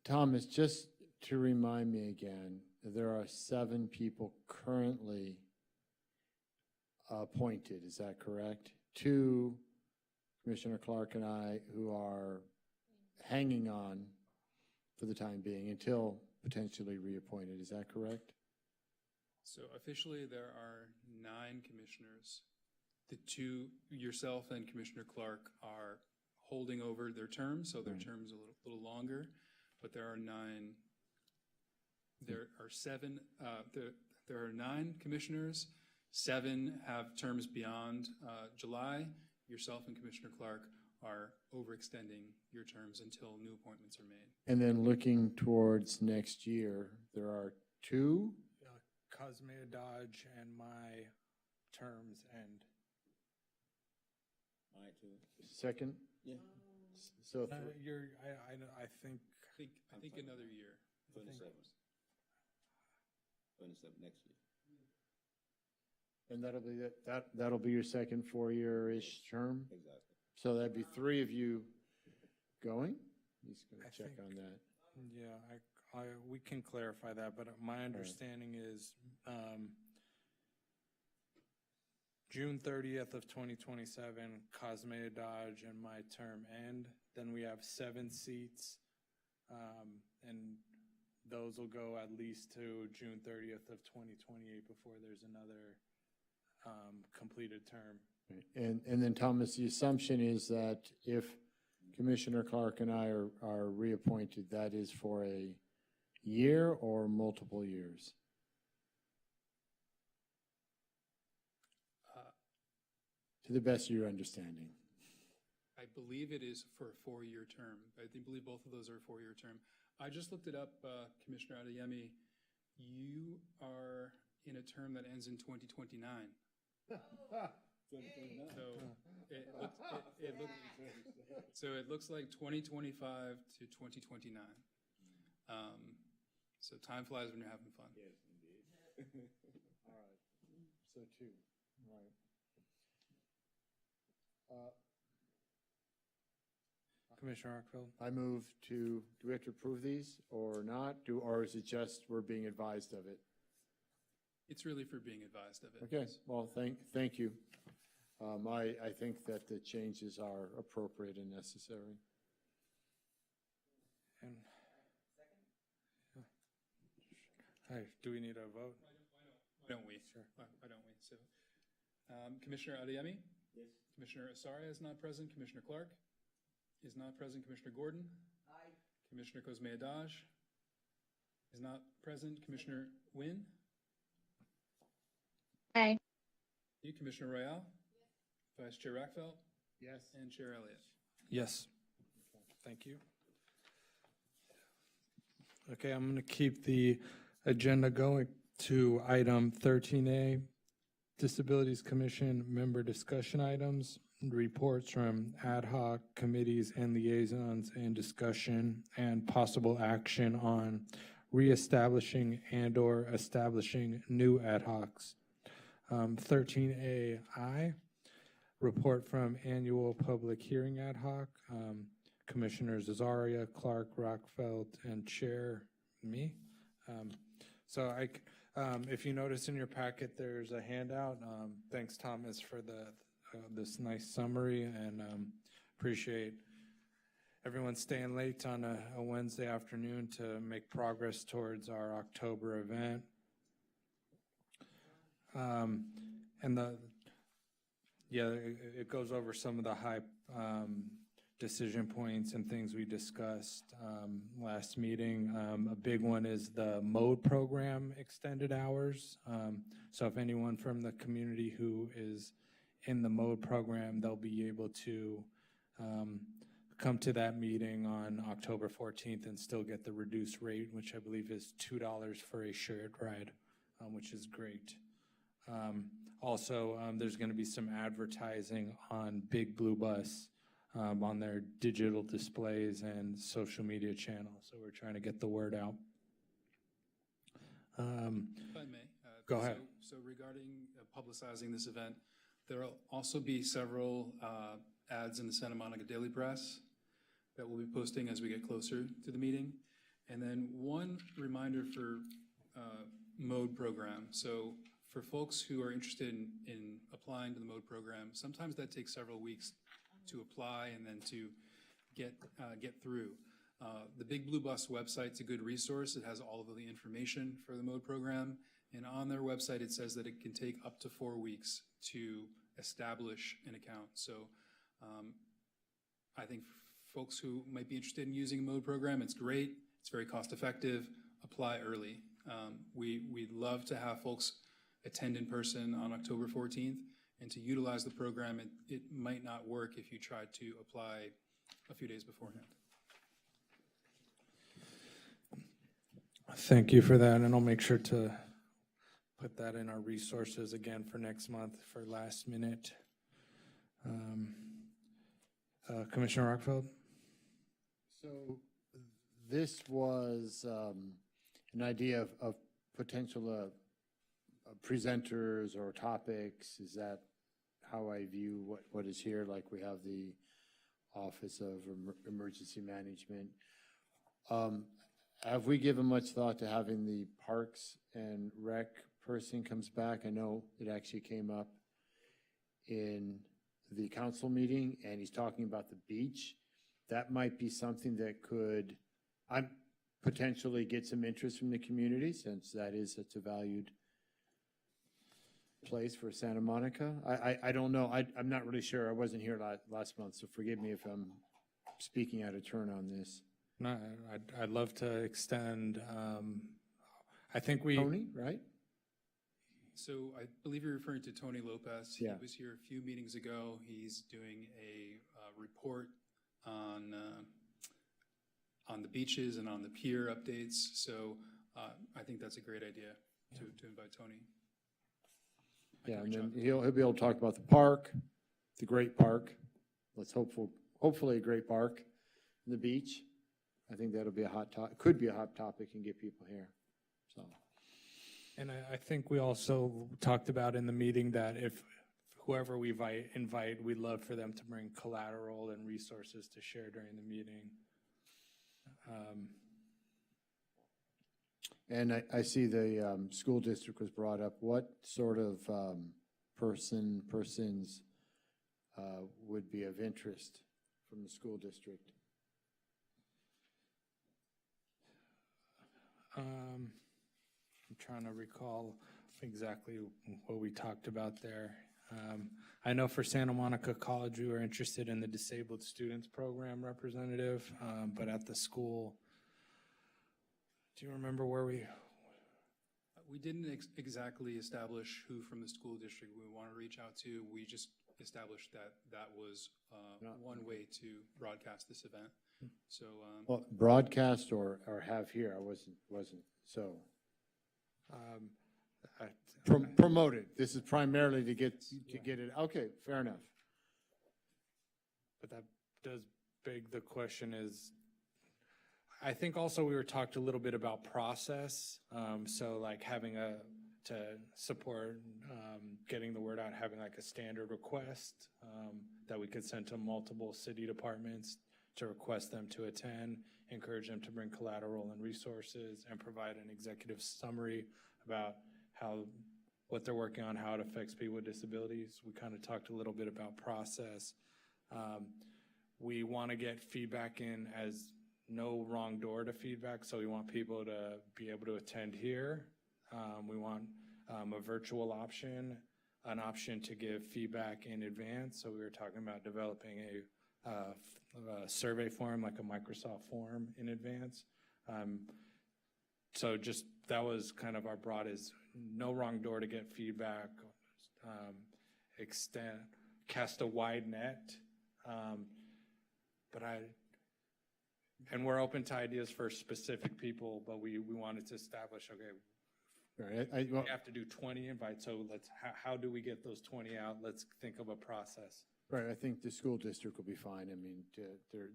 Thomas, just to remind me again, there are 7 people currently appointed, is that correct? 2, Commissioner Clark and I, who are hanging on for the time being until potentially reappointed, is that correct? So officially, there are 9 commissioners. The 2, yourself and Commissioner Clark, are holding over their terms, so their term's a little longer, but there are 9, there are 7, there are 9 commissioners. 7 have terms beyond July. Yourself and Commissioner Clark are overextending your terms until new appointments are made. And then looking towards next year, there are 2? Cosme Dodge and my terms end. Mine too. Second? Yeah. So, I think, I think another year. 27. 27 next year. and that'll be your second 4-year-ish term? Exactly. So that'd be 3 of you going? He's gonna I check think- on that. yeah, we can clarify that, but my understanding is, June 30th of 2027, Cosme Dodge and my term end. Then we have 7 seats, and those will go at least to June 30th of 2028 before there's another completed term. And then, Thomas, the assumption is that if Commissioner Clark and I are reappointed, that is for a year or multiple years? To the best of your understanding. I believe it is for a 4-year term. I believe both of those are a 4-year term. I just looked it up, Commissioner Adeyemi. You are in a term that ends in 2029. So it looks like 2025 to 2029. So time flies when you're having fun. Yes, indeed. All right, so 2, all right. Commissioner Rockfeld? I move to, do we have to approve these or not? Or is it just we're being advised of it? It's really for being advised of it. Okay, well, thank you. I think that the changes are appropriate and necessary. And Hi, do we need a vote? Why don't we? Sure. Why don't we? So, Commissioner Adeyemi? Yes. Commissioner Asaria is not present. Commissioner Clark is not present. Commissioner Gordon? Aye. Commissioner Cosme Dodge is not present. Commissioner Nguyen? Aye. You, Commissioner Royale? Vice Chair Rackfelt? Yes. And Chair Elliott? Yes. Thank you. Okay, I'm going to keep the agenda going to item 13A, Disabilities Commission member discussion items, reports from ad hoc committees and liaisons, and discussion and possible action on reestablishing and/or establishing new ad hocs. 13AI, report from annual public hearing ad hoc. Commissioners Azaria, Clark, Rockfeld, and Chair me. So if you notice in your packet, there's a handout. Thanks, Thomas, for this nice summary, and appreciate everyone staying late on a Wednesday afternoon to make progress towards our October event. It goes over some of the high decision points and things we discussed last meeting. A big one is the MODE program extended hours. So if anyone from the community who is in the MODE program, they'll be able to come to that meeting on October 14th and still get the reduced rate, which I believe is $2 for a shared ride, which is great. Also, there's going to be some advertising on Big Blue Bus on their digital displays and social media channels. So we're trying to get the word out. If I may. Go ahead. So regarding publicizing this event, there'll also be several ads in the Santa Monica Daily Press that we'll be posting as we get closer to the meeting. And then one reminder for MODE program. So for folks who are interested in applying to the MODE program, sometimes that takes several weeks to apply and then to get through. The Big Blue Bus website's a good resource. It has all of the information for the MODE program. And on their website, it says that it can take up to 4 weeks to establish an account. So I think folks who might be interested in using a MODE program, it's great. It's very cost effective. Apply early. We'd love to have folks attend in person on October 14th. And to utilize the program, it might not work if you tried to apply a few days beforehand. Thank you for that, and I'll make sure to put that in our resources again for next month for last minute. Commissioner Rockfeld? So this was an idea of potential presenters or topics. Is that how I view what is here? Like we have the Office of Emergency Management. Have we given much thought to having the Parks and Rec person comes back? I know it actually came up in the council meeting, and he's talking about the beach. That might be something that could potentially get some interest from the community, since that is such a valued place for Santa Monica. I don't know. I'm not really sure. I wasn't here last month, so forgive me if I'm speaking out of turn on this. No, I'd love to extend, I think we. Tony, right? So I believe you're referring to Tony Lopez. Yeah. He was here a few meetings ago. He's doing a report on the beaches and on the pier updates. So I think that's a great idea to invite Tony. Yeah, and then he'll be able to talk about the park, the great park. Let's hopefully a great park, and the beach. I think that'll be a hot topic, could be a hot topic and get people here, so. And I think we also talked about in the meeting that if whoever we invite, we'd love for them to bring collateral and resources to share during the meeting. And I see the school district was brought up. What sort of persons would be of interest from the school district? I'm trying to recall exactly what we talked about there. I know for Santa Monica College, we were interested in the Disabled Students Program representative, but at the school, do you remember where we? We didn't exactly establish who from the school district we want to reach out to. We just established that was one way to broadcast this event. So Well, broadcast or have here, I wasn't, so. Promoted. This is primarily to get it, okay, fair enough. But that does beg the question is, I think also we were talked a little bit about process. So like having to support getting the word out, having like a standard request that we could send to multiple city departments to request them to attend, encourage them to bring collateral and resources, and provide an executive summary about what they're working on, how it affects people with disabilities. We kind of talked a little bit about process. We want to get feedback in as no wrong door to feedback, so we want people to be able to attend here. We want a virtual option, an option to give feedback in advance. So we were talking about developing a survey form, like a Microsoft form in advance. So just that was kind of our broad is no wrong door to get feedback, cast a wide net. And we're open to ideas for specific people, but we wanted to establish, okay, Right. we have to do 20 invites, so how do we get those 20 out? Let's think of a process. Right, I think the school district will be fine. I mean,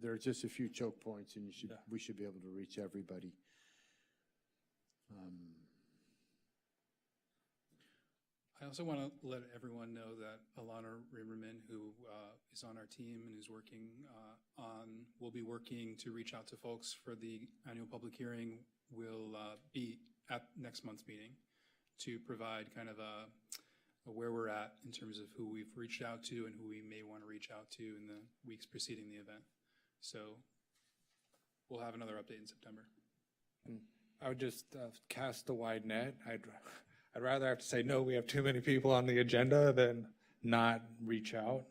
there are just a few choke points, and we should be able to reach everybody. I also want to let everyone know that Alana Rimmerman, who is on our team and is working will be working to reach out to folks for the annual public hearing, will be at next month's meeting to provide kind of a where we're at in terms of who we've reached out to and who we may want to reach out to in the weeks preceding the event. So we'll have another update in September. I would just cast a wide net. I'd rather have to say, no, we have too many people on the agenda than not reach out.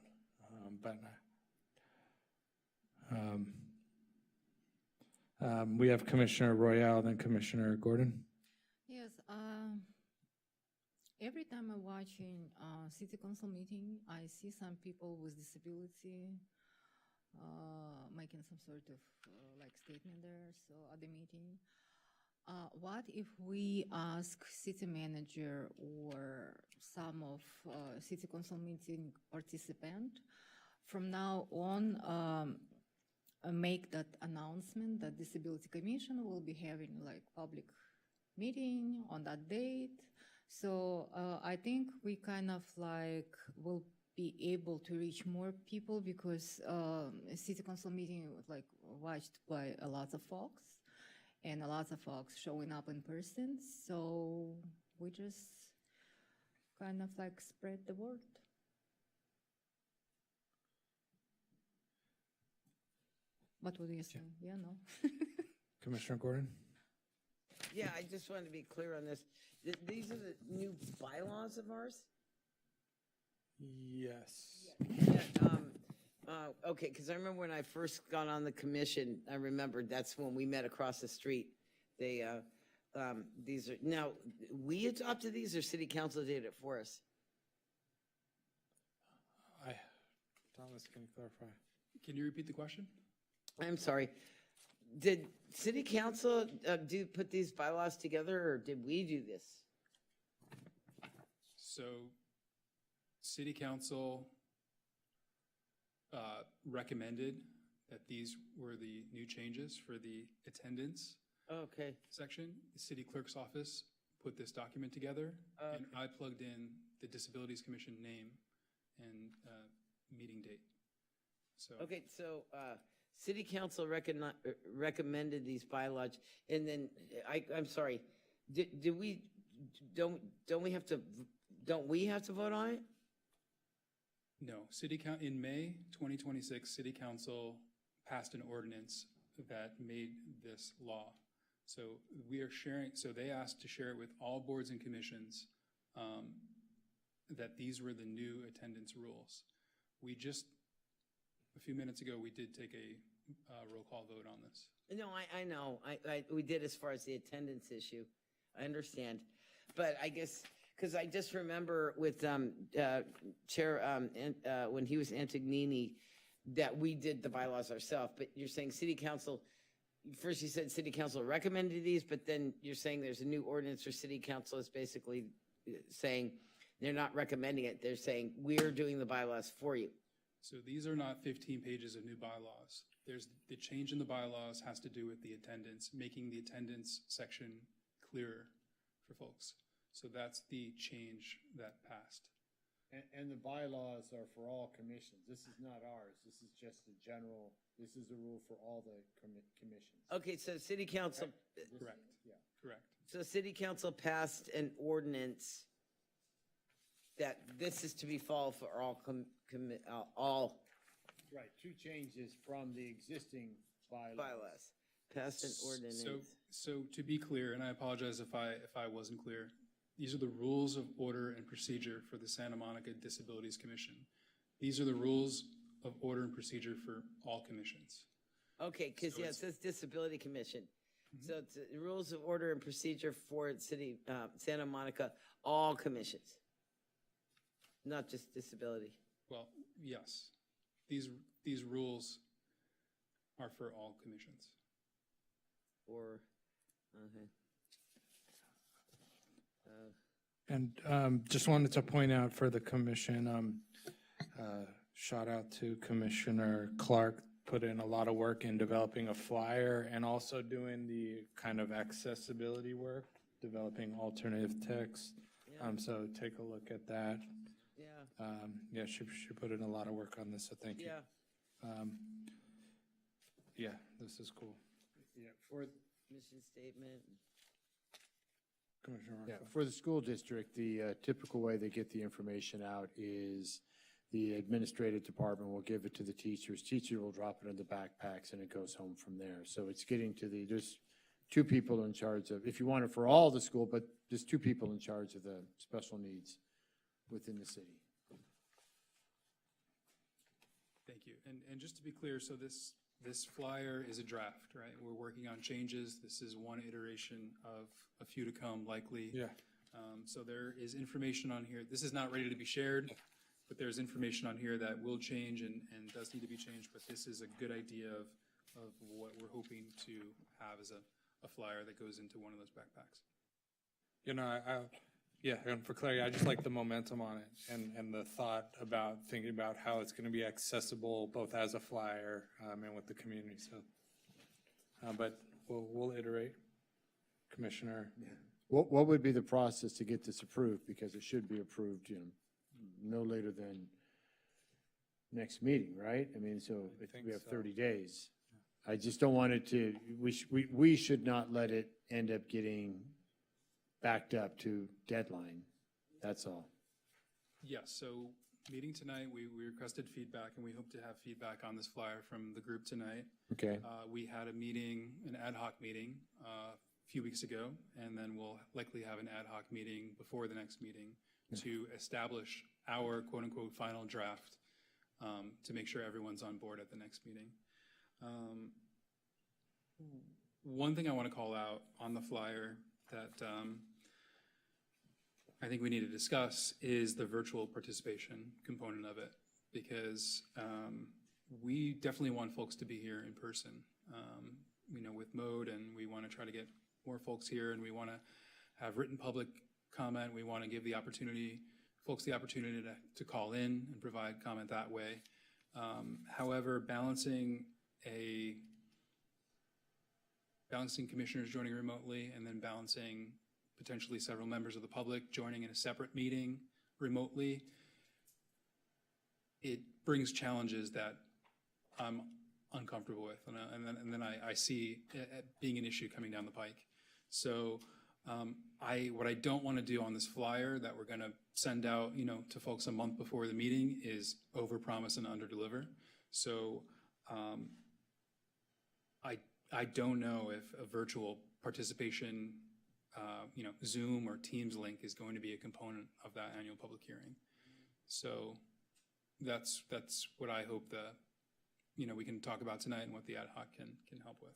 We have Commissioner Royale, then Commissioner Gordon. Yes, every time I'm watching city council meeting, I see some people with disability making some sort of like statement there. So at the meeting, what if we ask city manager or some of city council meeting participant from now on make that announcement that Disability Commission will be having like public meeting on that date. So I think we kind of like will be able to reach more people because a city council meeting was like watched by a lot of folks and a lot of folks showing up in person. So we just kind of like spread the word. What would you say? Yeah, no. Commissioner Gordon? Yeah, I just wanted to be clear on this. These are the new bylaws of ours? Yes. Yeah, okay, because I remember when I first got on the commission, I remembered that's when we met across the street. They, these are, now, we adopted these or city council did it for us? Thomas, can you clarify? Can you repeat the question? I'm sorry. Did city council put these bylaws together or did we do this? So City Council recommended that these were the new changes for the attendance Okay, section. The city clerk's office put this document together, and I plugged in the Disabilities Commission name and meeting date. So okay, so city council recommended these bylaws, and then I'm sorry, don't we have to vote on it? no, in May 2026, City Council passed an ordinance that made this law. So we are sharing, so they asked to share it with all boards and commissions that these were the new attendance rules. We just, a few minutes ago, we did take a roll call vote on this. No, I know, we did as far as the attendance issue, I understand. But I guess, because I just remember with Chair, when he was Antognini, that we did the bylaws ourselves, but you're saying city council, first you said city council recommended these, but then you're saying there's a new ordinance for city council is basically saying they're not recommending it, they're saying we're doing the bylaws for you. So these are not 15 pages of new bylaws. There's the change in the bylaws has to do with the attendance, making the attendance section clearer for folks. So that's the change that passed. And the bylaws are for all commissions. This is not ours. This is just a general, this is a rule for all the commissions. Okay, so city council, Correct. Yeah. Correct. so city council passed an ordinance that this is to be followed for all Right, two changes from the existing bylaws. bylaws. Passed an ordinance. So to be clear, and I apologize if I wasn't clear, these are the rules of order and procedure for the Santa Monica Disabilities Commission. These are the rules of order and procedure for all commissions. Okay, because, So yeah, it it's- says Disability Commission. So it's rules of order and procedure for city, Santa Monica, all commissions, not just disability. Well, yes, these rules are for all commissions. Or, okay. And just wanted to point out for the commission, shout out to Commissioner Clark, put in a lot of work in developing a flyer and also doing the kind of accessibility work, developing alternative text. Yeah. So take a look at that. Yeah, Yeah, she put in a lot of work on this, so thank you. yeah. Yeah, this is cool. Yeah, Mission statement. Commissioner yeah, Rocco. for the school district, the typical way they get the information out is the administrative department will give it to the teachers. Teacher will drop it in the backpacks and it goes home from there. So it's getting to there's two people in charge of, if you want it for all the school, but there's two people in charge of the special needs within the city. Thank you. And just to be clear, so this flyer is a draft, right? We're working on changes. This is one iteration of a few to come, likely. Yeah. So there is information on here. This is not ready to be shared, but there's information on here that will change and does need to be changed. But this is a good idea of what we're hoping to have as a flyer that goes into one of those backpacks. You know, yeah, and for clarity, I just like the momentum on it and the thought about thinking about how it's going to be accessible both as a flyer and with the community. So, but we'll iterate. Commissioner. What would be the process to get this approved? Because it should be approved, no later than next meeting, right? I mean, so if think we have so. 30 days. I just don't want it to, we should not let it end up getting backed up to deadline. That's all. Yes, so meeting tonight, we requested feedback, and we hope to have feedback on this flyer from the group tonight. Okay. We had a meeting, an ad hoc meeting, a few weeks ago, and then we'll likely have an ad hoc meeting before the next meeting to establish our quote-unquote final draft, to make sure everyone's on board at the next meeting. One thing I want to call out on the flyer that I think we need to discuss is the virtual participation component of it, because we definitely want folks to be here in person, with mode, and we want to try to get more folks here, and we want to have written public comment. We want to give folks the opportunity to call in and provide comment that way. However, balancing commissioners joining remotely and then balancing potentially several members of the public joining in a separate meeting remotely, it brings challenges that I'm uncomfortable with, and then I see it being an issue coming down the pike. So what I don't want to do on this flyer that we're going to send out, to folks a month before the meeting is overpromise and underdeliver. So I don't know if a virtual participation, Zoom or Teams link is going to be a component of that annual public hearing. So that's what I hope we can talk about tonight and what the ad hoc can help with.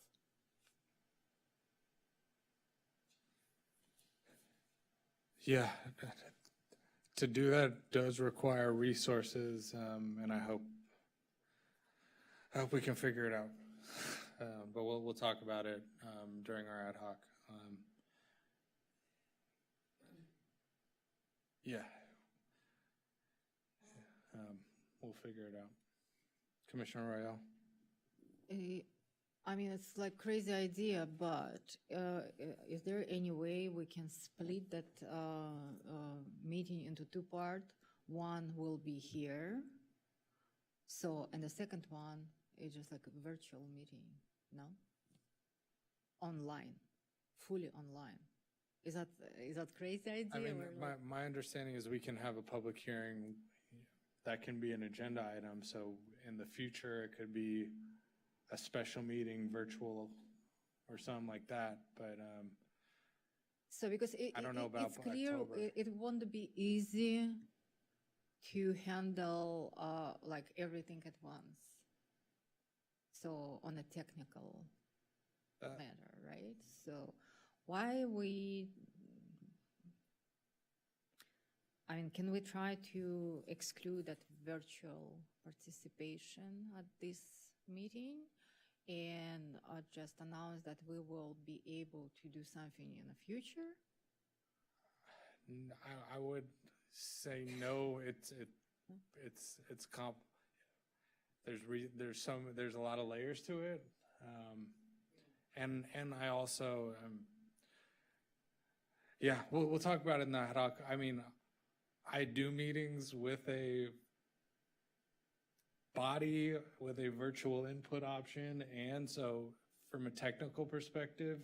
Yeah, to do that does require resources, and I hope we can figure it out. But we'll talk about it during our ad hoc. Yeah, we'll figure it out. Commissioner Royale. I mean, it's like crazy idea, but is there any way we can split that meeting into two parts? One will be here, and the second one is just like a virtual meeting, no? Online, fully online. Is that crazy idea? I mean, my understanding is we can have a public hearing that can be an agenda item. So in the future, it could be a special meeting, virtual, or something like that. But so because I don't know about it's clear October. it won't be easy to handle like everything at once. So on a technical matter, right? So can we try to exclude that virtual participation at this meeting and just announce that we will be able to do something in the future? I would say no. There's a lot of layers to it, and I also Yeah, we'll talk about it in the ad hoc. I mean, I do meetings with a body with a virtual input option, and so from a technical perspective,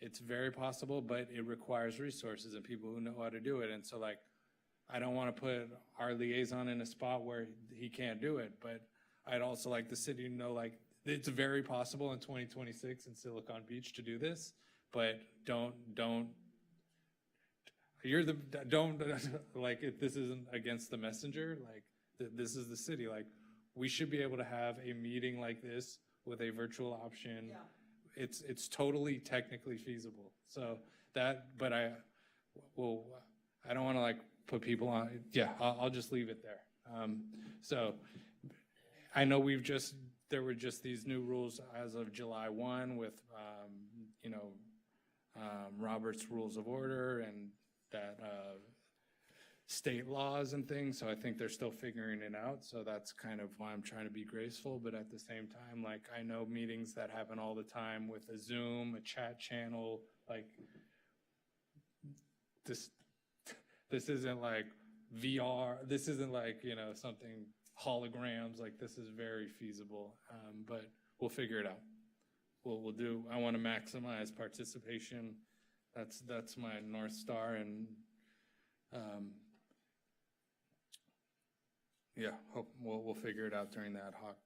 it's very possible, but it requires resources and people who know how to do it. And so, like, I don't want to put our liaison in a spot where he can't do it, but I'd also like the city to know, like, it's very possible in 2026 in Silicon Beach to do this, but don't, like, if this isn't against the messenger, like, this is the city, like, we should be able to have a meeting like this with a virtual option. Yeah. It's totally technically feasible. So that, but I don't want to like put people on, yeah, I'll just leave it there. So I know there were just these new rules as of July 1 with, Robert's Rules of Order and that, state laws and things, so I think they're still figuring it out, so that's kind of why I'm trying to be graceful, but at the same time, like, I know meetings that happen all the time with a Zoom, a chat channel, like, this isn't like VR, this isn't like, something holograms, like, this is very feasible, but we'll figure it out. We'll do, I want to maximize participation, that's my North Star, and yeah, hope we'll figure it out during the ad hoc.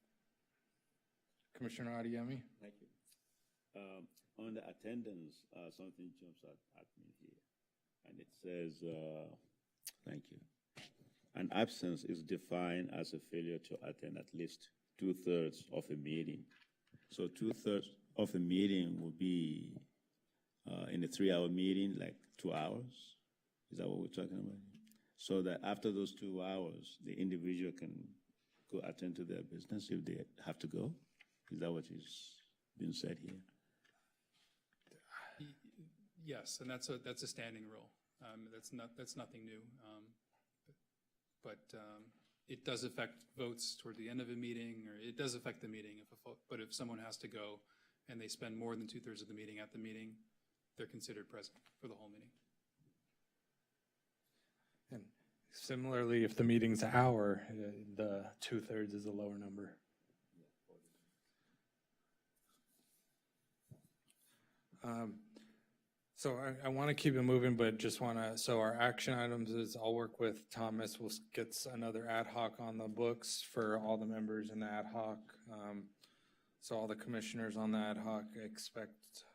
Commissioner Adeyemi? Thank you. On the attendance, something jumps out at me here, and it says, thank you. An absence is defined as a failure to attend at least 2/3 of a meeting. So 2/3 of a meeting would be in a 3-hour meeting, like 2 hours. Is that what we're talking about? So that after those 2 hours, the individual can go attend to their business if they have to go? Is that what is being said here? Yes, and that's a standing rule. That's nothing new. But it does affect votes toward the end of a meeting, or it does affect the meeting. But if someone has to go and they spend more than 2/3 of the meeting at the meeting, they're considered present for the whole meeting. And similarly, if the meeting's an hour, the 2/3 is a lower number. So I want to keep it moving, but just want to, so our action items is I'll work with Thomas. We'll get another ad hoc on the books for all the members in the ad hoc. So all the commissioners on the ad hoc expect,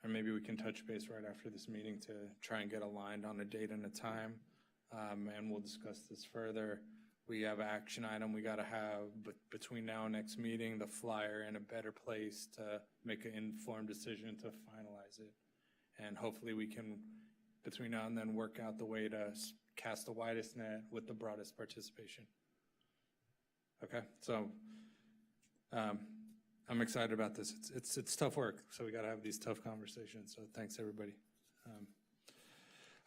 or maybe we can touch base right after this meeting to try and get aligned on a date and a time. And we'll discuss this further. We have an action item we got to have between now and next meeting, the flyer in a better place to make an informed decision to finalize it. And hopefully we can, between now and then, work out the way to cast the widest net with the broadest participation. Okay, so I'm excited about this. It's tough work, so we got to have these tough conversations. So thanks, everybody.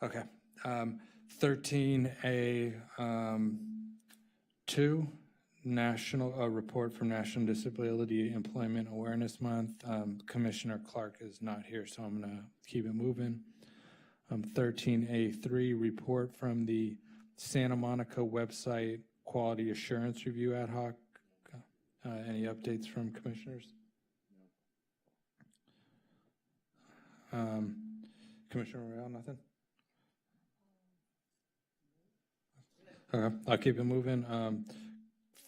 Okay. 13A 2, national report from National Disability Employment Awareness Month. Commissioner Clark is not here, so I'm going to keep it moving. 13A3, report from the Santa Monica website Quality Assurance Review Ad Hoc. Any updates from commissioners? Commissioner Royale, nothing? Okay, I'll keep it moving.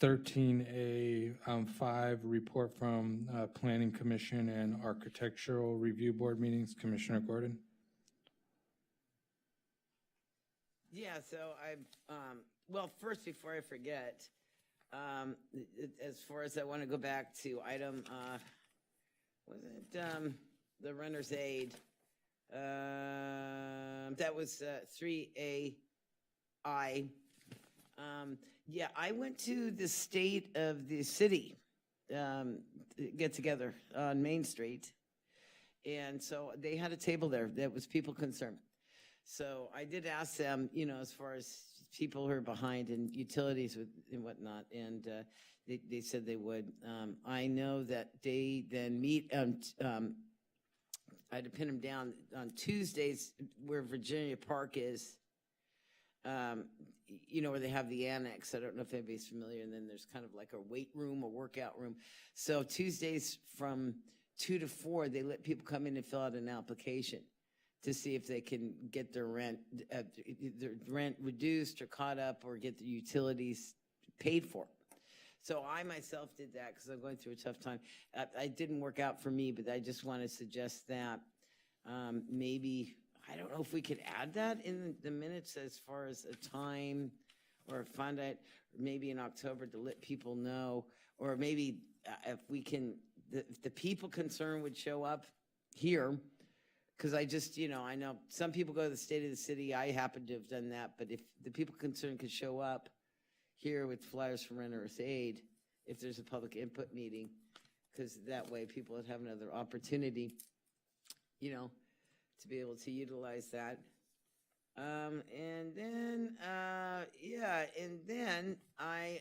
13A5, report from Planning Commission and Architectural Review Board meetings. Commissioner Gordon? Yeah, so well, first, before I forget, as far as I want to go back to item, was it the runner's aid? That was 3AI. Yeah, I went to the state of the city get together on Main Street. And so they had a table there that was people concerned. So I did ask them, as far as people who are behind in utilities and whatnot, and they said they would. I know that they then meet, I had to pin them down on Tuesdays where Virginia Park is. You know, where they have the annex. I don't know if anybody's familiar. And then there's kind of like a weight room, a workout room. So Tuesdays from 2 to 4, they let people come in and fill out an application to see if they can get their rent reduced or caught up or get their utilities paid for. So I myself did that because I'm going through a tough time. It didn't work out for me, but I just want to suggest that maybe, I don't know if we could add that in the minutes as far as a time or find out maybe in October to let people know, or maybe if we can, if the people concerned would show up here, because I just, you know, I know some people go to the State of the City. I happen to have done that, but if the people concerned could show up here with flyers from Renters Aid, if there's a public input meeting, because that way people would have another opportunity, you know, to be able to utilize that. And then I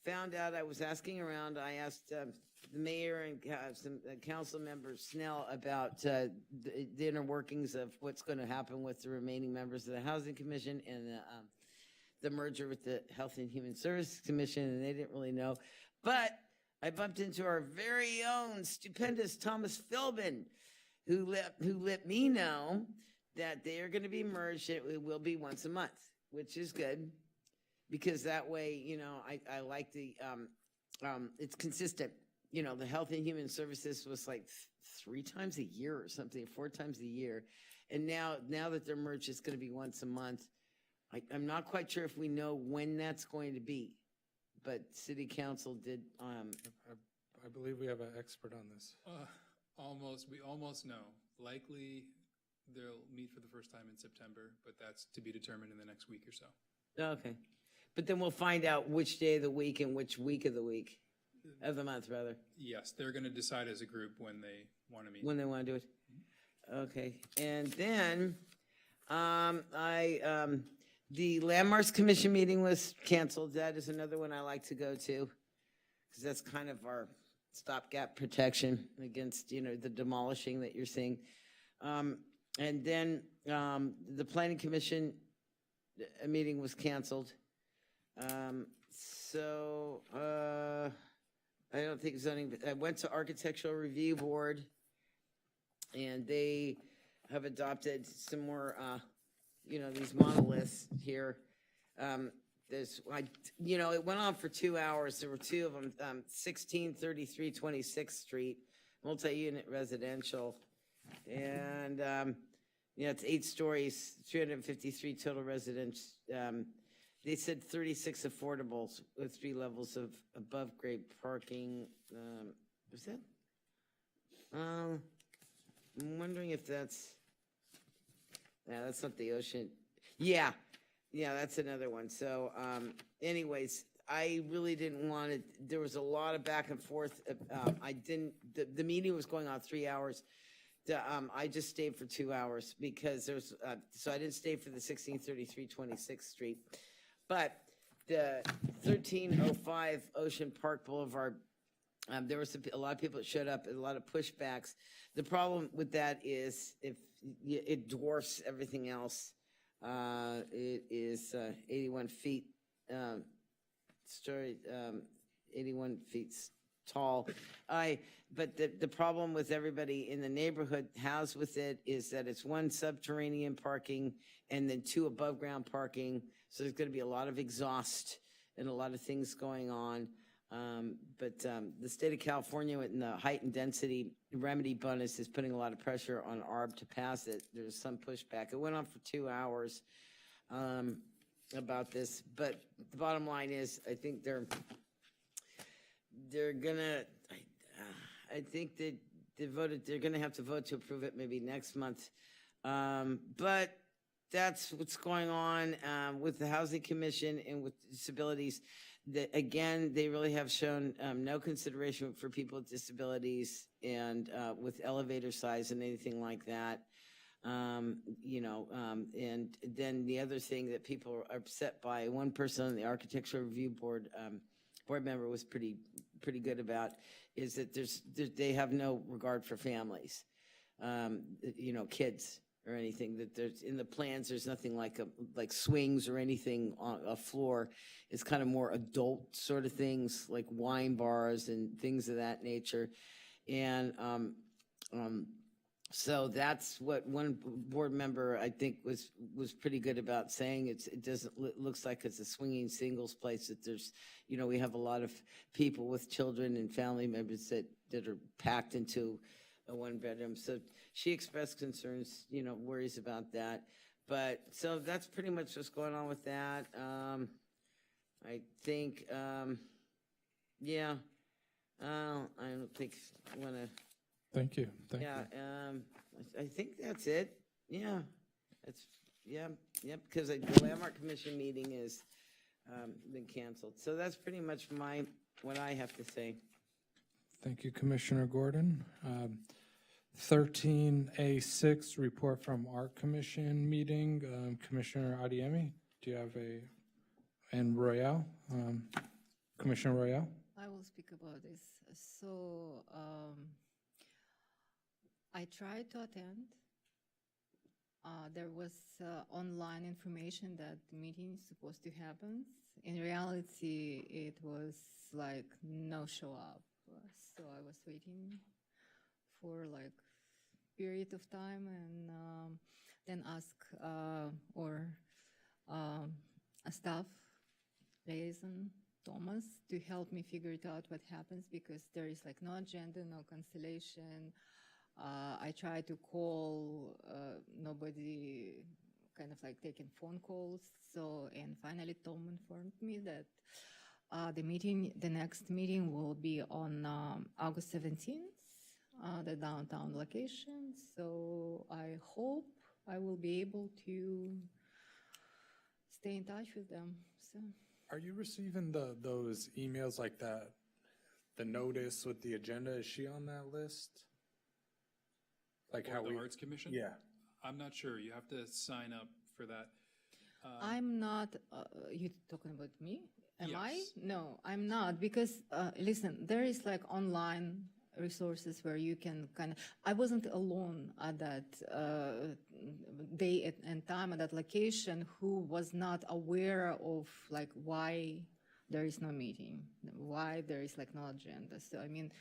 found out, I was asking around, I asked the mayor and some council members, Snell, about the inner workings of what's going to happen with the remaining members of the Housing Commission and the merger with the Health and Human Services Commission, and they didn't really know. But I bumped into our very own stupendous Thomas Philbin, who let me know that they are going to be merged. It will be once a month, which is good, because that way, you know, I like the, it's consistent. You know, the Health and Human Services was like 3 times a year or something, 4 times a year. And now that they're merged, it's going to be once a month. I'm not quite sure if we know when that's going to be, but City Council did. I believe we have an expert on this. We almost know. Likely, they'll meet for the first time in September, but that's to be determined in the next week or so. Okay. But then we'll find out which day of the week and which week of the week, of the month, rather. Yes, they're going to decide as a group when they want to meet. When they want to do it. Okay. And then the Landmarks Commission meeting was canceled. That is another one I like to go to, because that's kind of our stopgap protection against, you know, the demolishing that you're seeing. And then the Planning Commission meeting was canceled. So I don't think zoning, I went to Architectural Review Board, and they have adopted some more, you know, these monoliths here. You know, it went on for 2 hours. There were 2 of them, 1633 26th Street, multi-unit residential. And, you know, it's 8 stories, 353 total residents. They said 36 affordables with 3 levels of above grade parking. Was that? I'm wondering if that's, yeah, that's not the ocean. Yeah, that's another one. So anyways, I really didn't want to, there was a lot of back and forth. The meeting was going on 3 hours. I just stayed for 2 hours because there's, so I didn't stay for the 1633 26th Street. But the 1305 Ocean Park Boulevard, there was a lot of people that showed up, and a lot of pushbacks. The problem with that is if it dwarfs everything else. It is 81 feet 81 feet tall. But the problem with everybody in the neighborhood has with it is that it's 1 subterranean parking and then 2 above ground parking. So there's going to be a lot of exhaust and a lot of things going on. But the state of California and the height and density remedy bonus is putting a lot of pressure on ARB to pass it. There's some pushback. It went on for 2 hours about this. But the bottom line is, I think they're gonna, I think that they're gonna have to vote to approve it maybe next month. But that's what's going on with the Housing Commission and with disabilities. Again, they really have shown no consideration for people with disabilities and with elevator size and anything like that. You know, and then the other thing that people are upset by, one person on the Architectural Review Board, board member was pretty good about, is that they have no regard for families. kids or anything, that there's, in the plans, there's nothing like swings or anything on a floor. It's kind of more adult sort of things, like wine bars and things of that nature. And, so that's what one board member, I think, was pretty good about saying. It doesn't, looks like it's a swinging singles place, that there's, we have a lot of people with children and family members that are packed into a one bedroom. So she expressed concerns, worries about that. But, so that's pretty much what's going on with that. I think, yeah, I don't think I want to. Thank you. Thank you. Yeah, I think that's it. Yeah, because the Landmark Commission meeting is been canceled. So that's pretty much what I have to say. Thank you, Commissioner Gordon. 13A6, report from Art Commission meeting. Commissioner Adiemi, do you have and Royale? Commissioner Royale? I will speak about this. So I tried to attend. There was online information that the meeting is supposed to happen. In reality, it was like no show up. So I was waiting for like period of time, and then ask a staff liaison, Thomas, to help me figure it out what happens, because there is like no agenda, no cancellation. I tried to call, nobody kind of like taking phone calls. So, and finally Tom informed me that the next meeting will be on August 17th, the downtown location. So I hope I will be able to stay in touch with them. So. Are you receiving those emails like that, the notice with the agenda? Is she on that list? Like For how the we, Arts Commission? yeah. I'm not sure. You have to sign up for that. I'm not, you talking about me? Am I? Yes. No, I'm not, because, listen, there is like online resources where you can kind of, I wasn't alone at that day and time at that location who was not aware of like why there is no meeting, why there is like no agenda. So, I mean,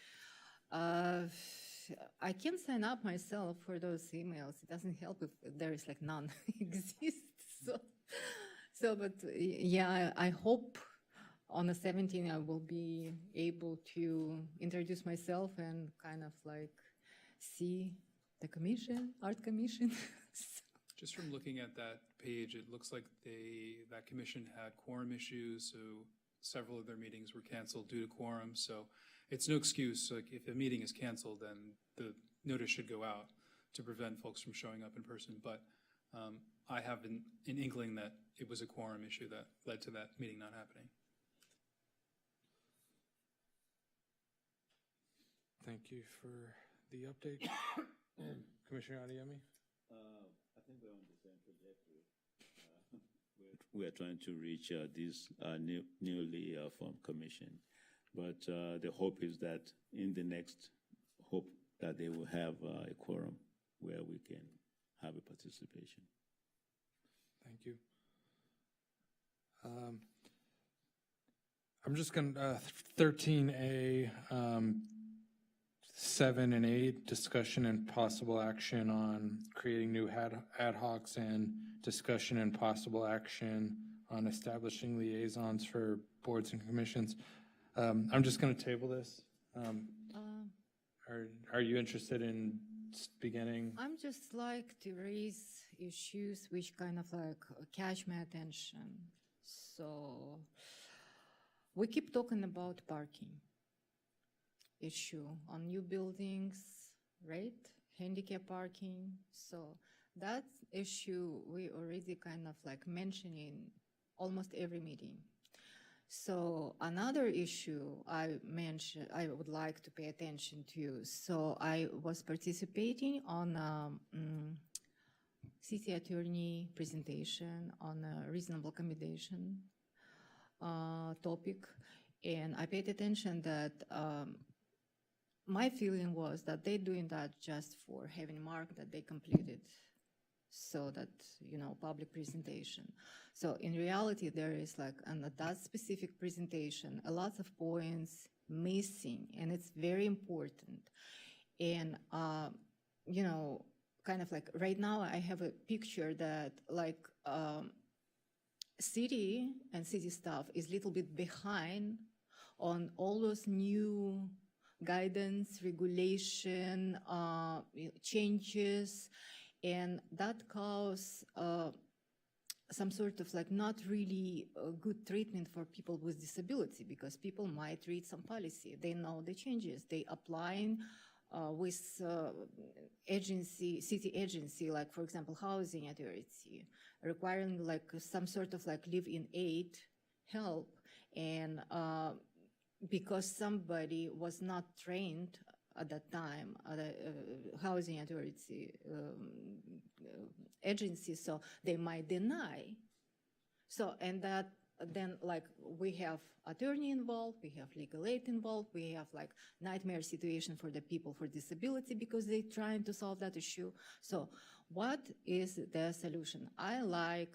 I can sign up myself for those emails. It doesn't help if there is like none exist. But yeah, I hope on the 17th I will be able to introduce myself and kind of like see the commission, art commission. Just from looking at that page, it looks like that commission had quorum issues, so several of their meetings were canceled due to quorum. So it's no excuse. Like if a meeting is canceled, then the notice should go out to prevent folks from showing up in person. But I have an inkling that it was a quorum issue that led to that meeting not happening. Thank you for the update. Commissioner Adiemi? I think we're on the same trajectory. We are trying to reach this newly formed commission. But the hope is that in the next, hope that they will have a quorum where we can have a participation. Thank you. I'm just going to, 13A, 7 and 8, discussion and possible action on creating new ad hocs, and discussion and possible action on establishing liaisons for boards and commissions. I'm just going to table this. Are you interested in beginning? I'm just like to raise issues which kind of like catch my attention. So we keep talking about parking issue on new buildings, right? Handicap parking. So that issue we already kind of like mentioning almost every meeting. So another issue I mentioned, I would like to pay attention to. So I was participating on city attorney presentation on a reasonable accommodation topic, and I paid attention that my feeling was that they're doing that just for having mark that they completed, so that, public presentation. So in reality, there is like, on that specific presentation, a lot of points missing, and it's very important. And, kind of like right now I have a picture that like, city and city staff is a little bit behind on all those new guidance, regulation, changes, and that cause some sort of like not really good treatment for people with disability, because people might read some policy, they know the changes, they applying with city agency, like for example, housing authority, requiring like some sort of like live-in aid help, and because somebody was not trained at that time at a housing authority agency, so they might deny. So, and that then like we have attorney involved, we have legal aid involved, we have like nightmare situation for the people for disability because they're trying to solve that issue. So what is the solution? I like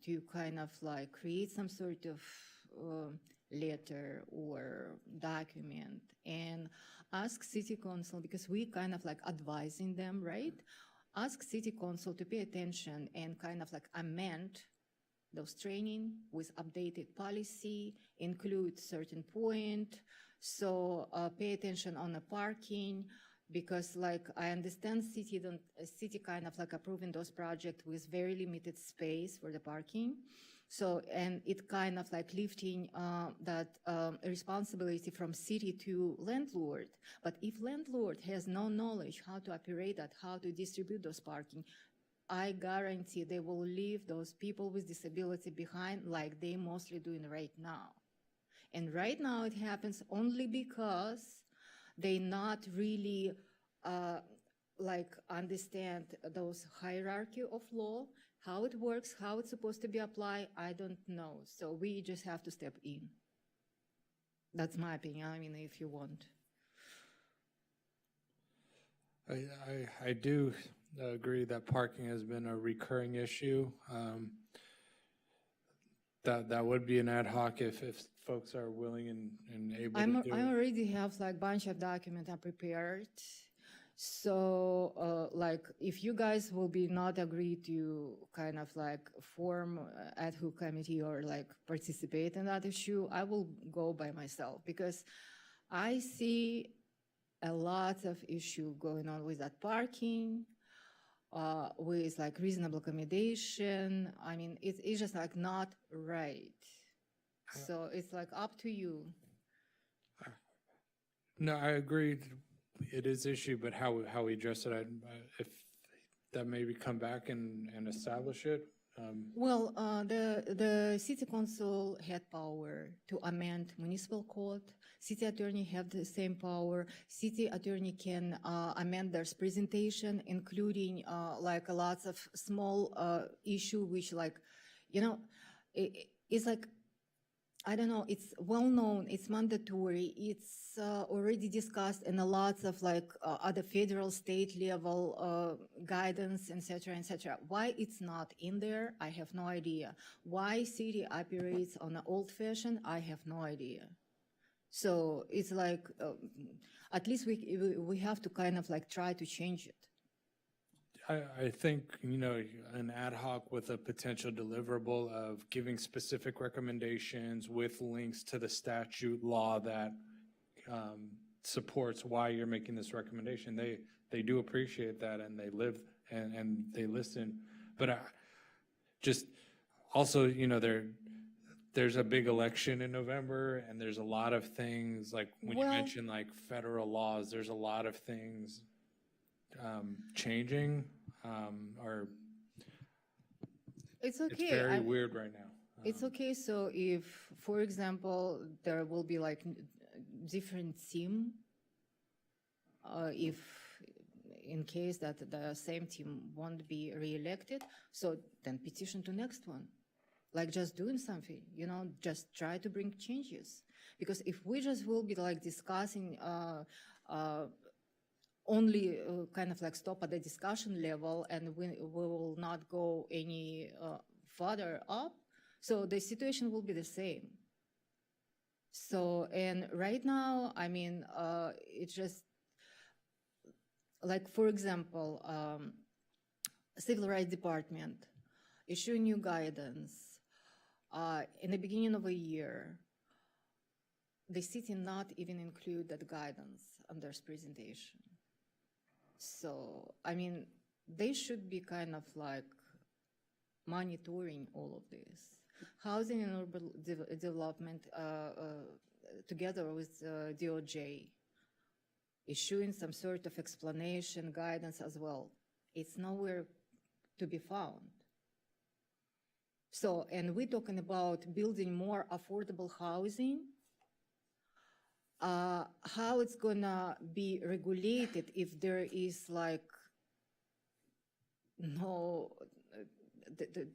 to kind of like create some sort of letter or document and ask city council, because we kind of like advising them, right? Ask city council to pay attention and kind of like amend those training with updated policy, include certain point. So pay attention on the parking, because like I understand city kind of like approving those projects with very limited space for the parking. So, and it kind of like lifting that responsibility from city to landlord. But if landlord has no knowledge how to operate that, how to distribute those parking, I guarantee they will leave those people with disability behind like they mostly doing right now. And right now it happens only because they not really like understand those hierarchy of law, how it works, how it's supposed to be applied, I don't know. So we just have to step in. That's my opinion, I mean, if you want. I do agree that parking has been a recurring issue. That would be an ad hoc if folks are willing and able to do I it. already have like bunch of documents I prepared. So like if you guys will be not agree to kind of like form ad hoc committee or like participate in that issue, I will go by myself, because I see a lot of issue going on with that parking, with like reasonable accommodation. I mean, it's just like not right. So it's like up to you. No, I agree. It is issue, but how we address it, if that maybe come back and establish it. Well, the city council had power to amend municipal code. City attorney have the same power. City attorney can amend their presentation, including like lots of small issue, which like, it's like, I don't know, it's well known, it's mandatory, it's already discussed in a lots of like other federal, state level guidance, etc., etc. Why it's not in there, I have no idea. Why city operates on an old fashion, I have no idea. So it's like, at least we have to kind of like try to change it. I think, an ad hoc with a potential deliverable of giving specific recommendations with links to the statute law that supports why you're making this recommendation. They do appreciate that, and they live and they listen. But just also, there's a big election in November, and there's a lot of things, like when you mention like federal laws, there's a lot of things changing, or it's okay. It's very weird right now. It's okay. So if, for example, there will be like different team, if in case that the same team won't be re-elected, so then petition to next one. Like just doing something, just try to bring changes. Because if we just will be like discussing only kind of like stop at the discussion level and we will not go any further up, so the situation will be the same. So, and right now, I mean, it's just like, for example, Civil Rights Department issue new guidance in the beginning of a year. The city not even include that guidance on their presentation. So, I mean, they should be kind of like monitoring all of this. Housing and urban development together with DOJ, issuing some sort of explanation, guidance as well. It's nowhere to be found. So, and we're talking about building more affordable housing. How it's gonna be regulated if there is like no,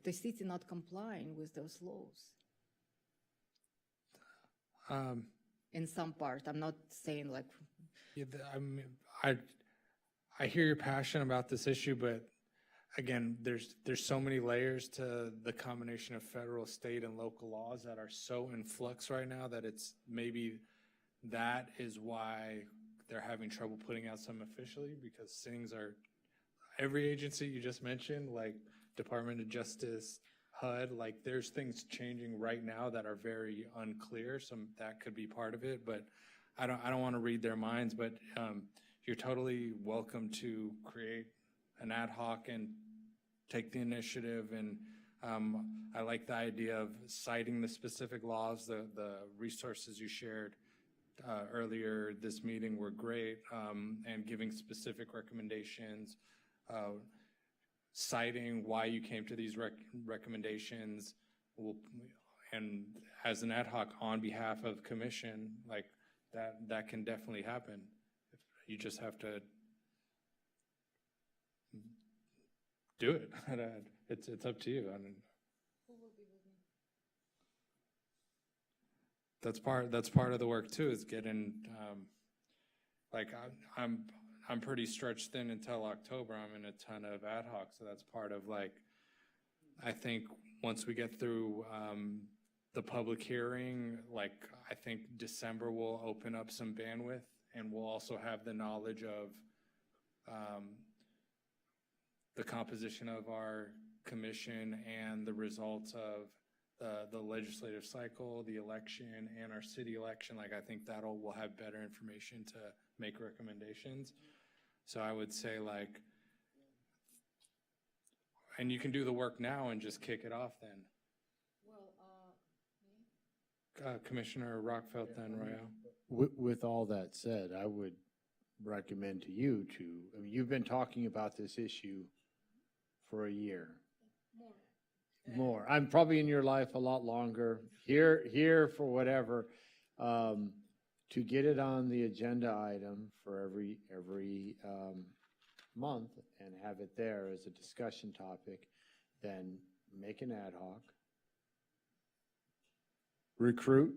the city not complying with those laws? In some part, I'm not saying like. Yeah, I mean, I hear your passion about this issue, but again, there's so many layers to the combination of federal, state, and local laws that are so in flux right now that it's maybe that is why they're having trouble putting out some officially, because things are, every agency you just mentioned, like Department of Justice, HUD, like there's things changing right now that are very unclear. Some that could be part of it, but I don't want to read their minds. But you're totally welcome to create an ad hoc and take the initiative. And I like the idea of citing the specific laws. The resources you shared earlier this meeting were great, and giving specific recommendations, citing why you came to these recommendations, and as an ad hoc on behalf of commission, like that can definitely happen. You just have to do it. It's up to you. I mean, that's part of the work too, is getting like I'm pretty stretched thin until October. I'm in a ton of ad hoc, so that's part of like, I think once we get through the public hearing, like I think December will open up some bandwidth, and we'll also have the knowledge of the composition of our commission and the results of the legislative cycle, the election, and our city election. Like I think we'll have better information to make recommendations. So I would say like, and you can do the work now and just kick it off then. Well, Commissioner Rockfeld then, Rayo. With all that said, I would recommend to you to, I mean, you've been talking about this issue for a year. More. I'm probably in your life a lot longer, here for whatever, to get it on the agenda item for every month and have it there as a discussion topic, then make an ad hoc. Recruit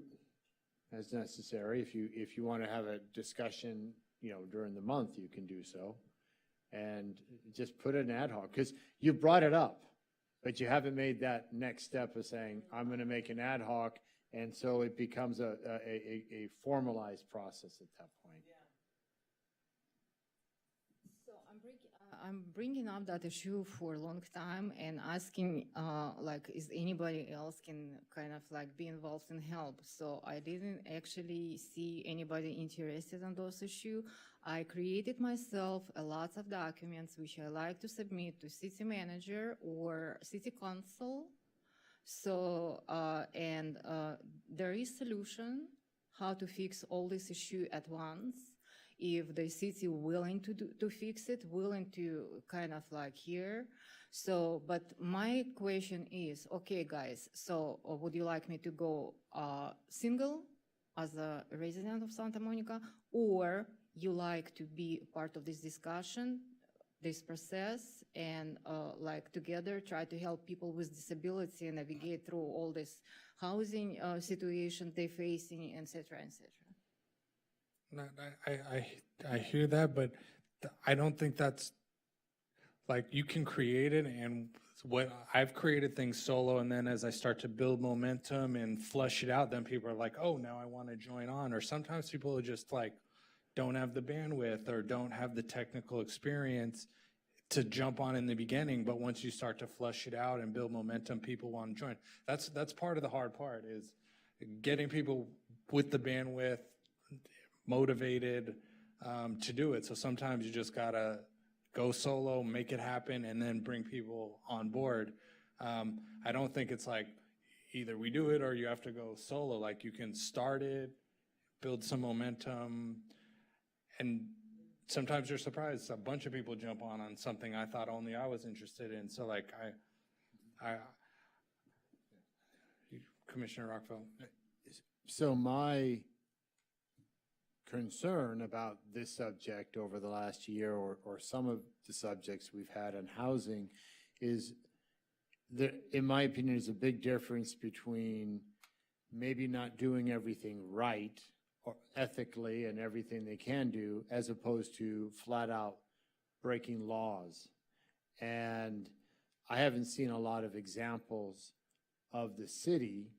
as necessary. If you want to have a discussion, during the month, you can do so. And just put an ad hoc, because you brought it up, but you haven't made that next step of saying, I'm going to make an ad hoc, and so it becomes a formalized process at that point. So I'm bringing up that issue for a long time and asking, like, is anybody else can kind of like be involved and help? So I didn't actually see anybody interested in those issues. I created myself a lot of documents which I like to submit to city manager or city council. So, there is solution how to fix all this issue at once. If the city willing to fix it, willing to kind of like hear. So, but my question is, okay, guys, so would you like me to go single as a resident of Santa Monica, or you like to be part of this discussion, this process and like together try to help people with disability navigate through all this housing situation they're facing, et cetera, et cetera. No, I hear that, but I don't think that's, like, you can create it, and what I've created things solo, and then as I start to build momentum and flush it out, then people are like, oh, now I want to join on. Or sometimes people are just like, don't have the bandwidth or don't have the technical experience to jump on in the beginning, but once you start to flush it out and build momentum, people want to join. That's part of the hard part, is getting people with the bandwidth, motivated to do it. So sometimes you just gotta go solo, make it happen, and then bring people on board. I don't think it's like either we do it or you have to go solo. Like, you can start it, build some momentum, and sometimes you're surprised. A bunch of people jump on something I thought only I was interested in. So like Commissioner Rockville. So my concern about this subject over the last year, or some of the subjects we've had on housing, is there, in my opinion, is a big difference between maybe not doing everything right or ethically and everything they can do, as opposed to flat out breaking laws. And I haven't seen a lot of examples of the city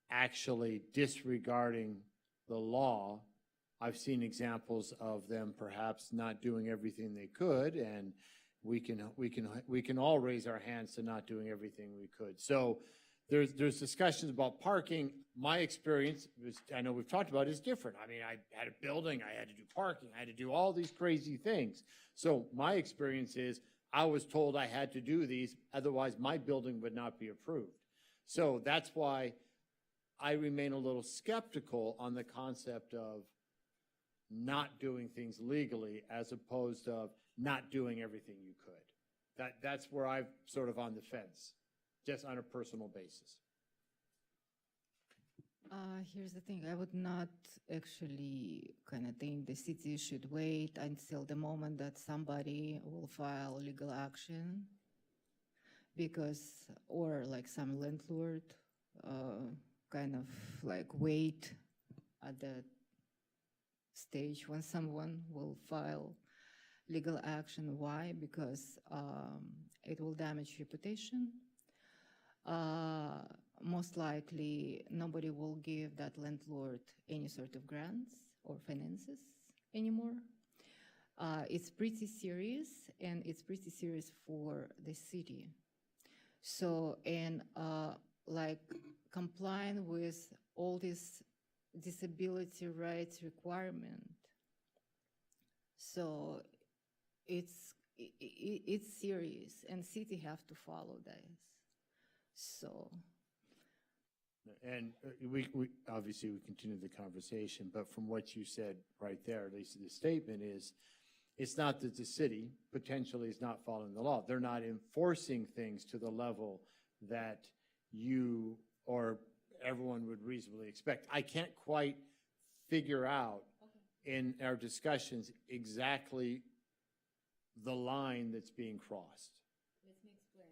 actually disregarding the law. I've seen examples of them perhaps not doing everything they could, and we can all raise our hands to not doing everything we could. So there's discussions about parking. My experience, I know we've talked about, is different. I mean, I had a building, I had to do parking, I had to do all these crazy things. So my experience is I was told I had to do these, otherwise my building would not be approved. So that's why I remain a little skeptical on the concept of not doing things legally as opposed to not doing everything you could. That's where I'm sort of on the fence, just on a personal basis. Here's the thing, I would not actually kind of think the city should wait until the moment that somebody will file legal action, because, or like some landlord kind of like wait at the stage when someone will file legal action. Why? Because it will damage reputation. Most likely nobody will give that landlord any sort of grants or finances anymore. It's pretty serious, and it's pretty serious for the city. So, and like complying with all this disability rights requirement. So it's serious, and city have to follow this. So. And we obviously we continue the conversation, but from what you said right there, at least the statement is, it's not that the city potentially is not following the law. They're not enforcing things to the level that you or everyone would reasonably expect. I can't quite figure out in our discussions exactly the line that's being crossed. Let me explain.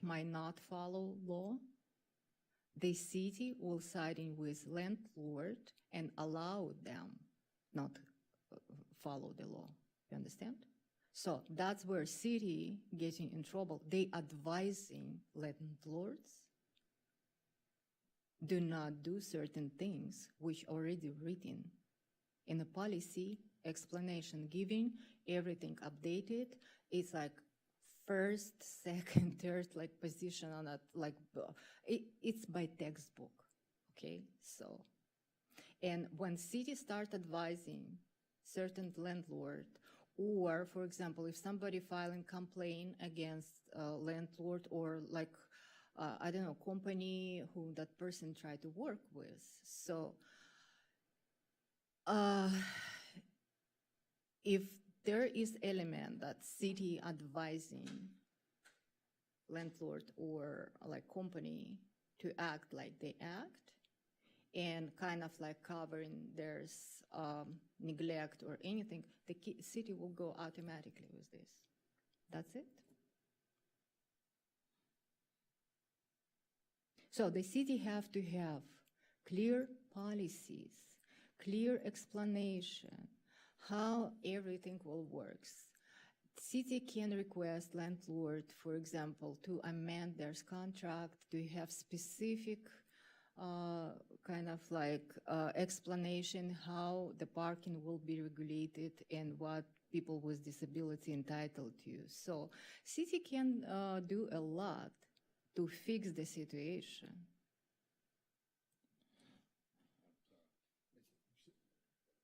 Might not follow law. The city will siding with landlord and allow them not follow the law. You understand? So that's where city getting in trouble. They advising landlords do not do certain things which already written in the policy, explanation giving, everything updated. It's like first, second, third, like position on that, like it's by textbook, okay? So, and when city start advising certain landlord, or for example, if somebody filing complaint against a landlord or like, I don't know, company who that person tried to work with. So, if there is element that city advising landlord or like company to act like they act, and kind of like covering there's neglect or anything, the city will go automatically with this. That's it. So the city have to have clear policies, clear explanation, how everything will works. City can request landlord, for example, to amend their contract, to have specific kind of like explanation how the parking will be regulated and what people with disability entitled to. So city can do a lot to fix the situation.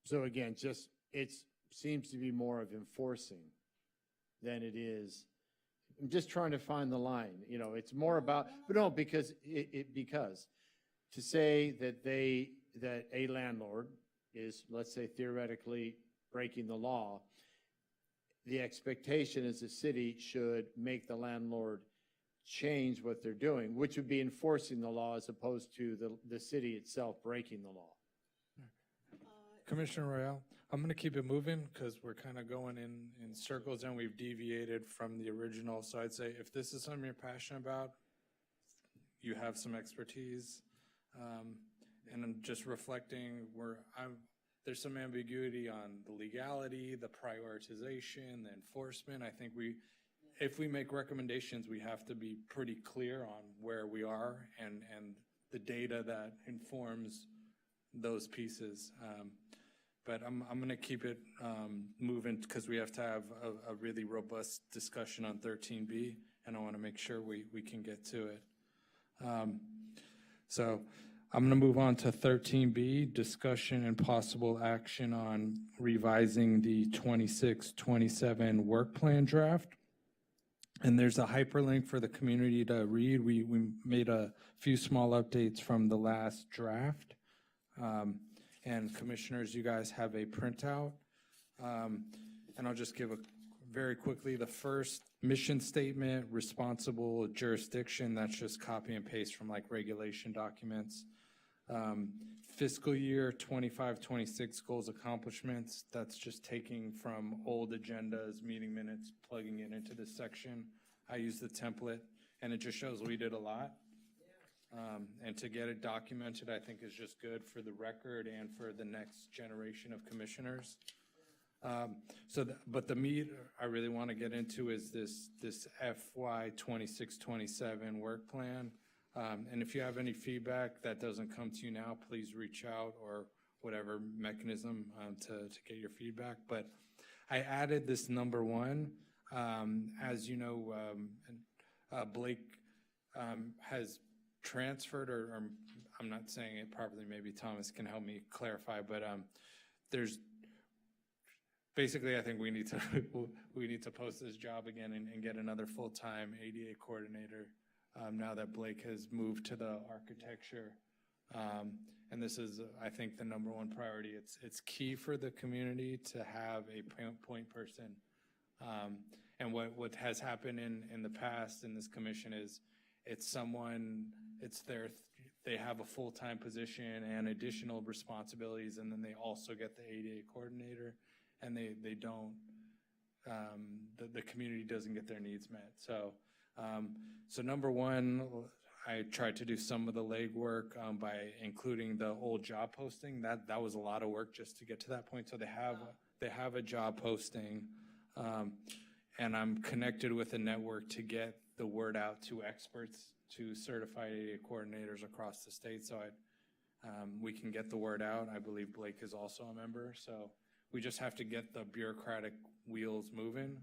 So again, just, it seems to be more of enforcing than it is, I'm just trying to find the line, you know, it's more about, but no, because because to say that that a landlord is, let's say theoretically, breaking the law, the expectation is the city should make the landlord change what they're doing, which would be enforcing the law as opposed to the city itself breaking the law. Commissioner Royale, I'm going to keep it moving because we're kind of going in circles and we've deviated from the original. So I'd say if this is something you're passionate about, you have some expertise. And I'm just reflecting there's some ambiguity on the legality, the prioritization, the enforcement. I think if we make recommendations, we have to be pretty clear on where we are and the data that informs those pieces. But I'm going to keep it moving because we have to have a really robust discussion on 13B, and I want to make sure we can get to it. So I'm going to move on to 13B, discussion and possible action on revising the 26-27 work plan draft. And there's a hyperlink for the community to read. We made a few small updates from the last draft. And commissioners, you guys have a printout. And I'll just give very quickly, the first mission statement, responsible jurisdiction, that's just copy and paste from like regulation documents. Fiscal year 25-26 goals accomplishments, that's just taking from old agendas, meeting minutes, plugging it into this section. I use the template and it just shows we did a lot. And to get it documented, I think is just good for the record and for the next generation of commissioners. But the meat I really want to get into is this FY 26-27 work plan. And if you have any feedback that doesn't come to you now, please reach out or whatever mechanism to get your feedback. But I added this number one. As you know, Blake has transferred, or I'm not saying it properly, maybe Thomas can help me clarify, but there's basically, I think we need to post this job again and get another full-time ADA coordinator now that Blake has moved to the architecture. And this is, I think, the number one priority. It's key for the community to have a point person. And what has happened in the past in this commission is they have a full-time position and additional responsibilities, and then they also get the ADA coordinator, and they don't, the community doesn't get their needs met. So number one, I tried to do some of the legwork by including the old job posting. That was a lot of work just to get to that point. So they have a job posting, and I'm connected with a network to get the word out to experts, to certified ADA coordinators across the state, so we can get the word out. I believe Blake is also a member, so we just have to get the bureaucratic wheels moving.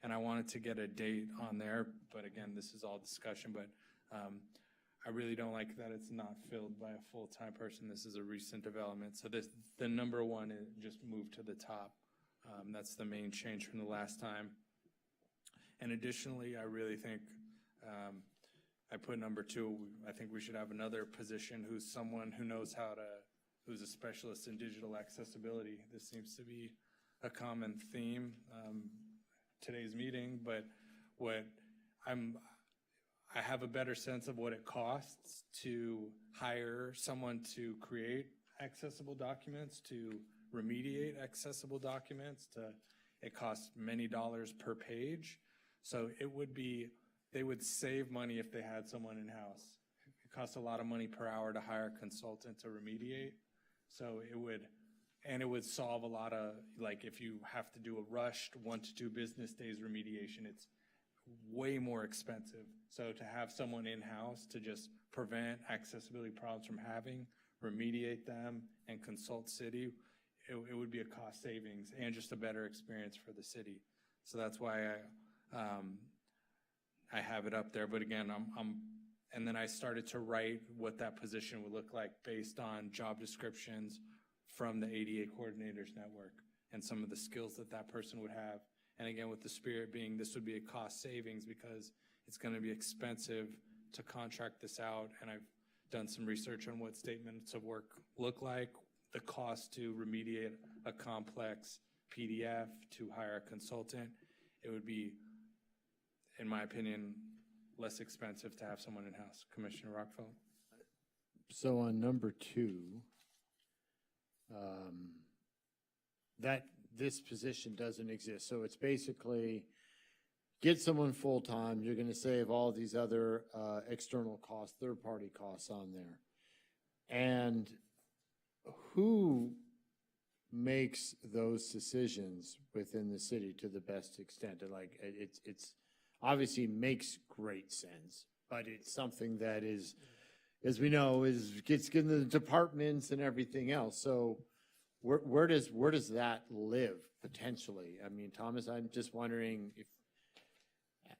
And I wanted to get a date on there, but again, this is all discussion, but I really don't like that it's not filled by a full-time person. This is a recent development. So the number one is just moved to the top. That's the main change from the last time. And additionally, I really think I put number two, I think we should have another position who's someone who knows who's a specialist in digital accessibility. This seems to be a common theme today's meeting, but what I have a better sense of what it costs to hire someone to create accessible documents, to remediate accessible documents. It costs many dollars per page. So they would save money if they had someone in-house. It costs a lot of money per hour to hire a consultant to remediate. So it would solve a lot of, like, if you have to do a rushed 1 to 2 business days remediation, it's way more expensive. So to have someone in-house to just prevent accessibility problems from having, remediate them, and consult city, it would be a cost savings and just a better experience for the city. So that's why I have it up there. But again, and then I started to write what that position would look like based on job descriptions from the ADA Coordinators Network and some of the skills that that person would have. And again, with the spirit being this would be a cost savings because it's going to be expensive to contract this out. And I've done some research on what statements of work look like, the cost to remediate a complex PDF, to hire a consultant. It would be, in my opinion, less expensive to have someone in-house. Commissioner Rockfeld? So on number 2, that this position doesn't exist. So it's basically get someone full-time. You're going to save all these other external costs, third-party costs on there. And who makes those decisions within the city to the best extent? Like, it's obviously makes great sense, but it's something that is, as we know, gets in the departments and everything else. So where does that live potentially? I mean, Thomas, I'm just wondering if,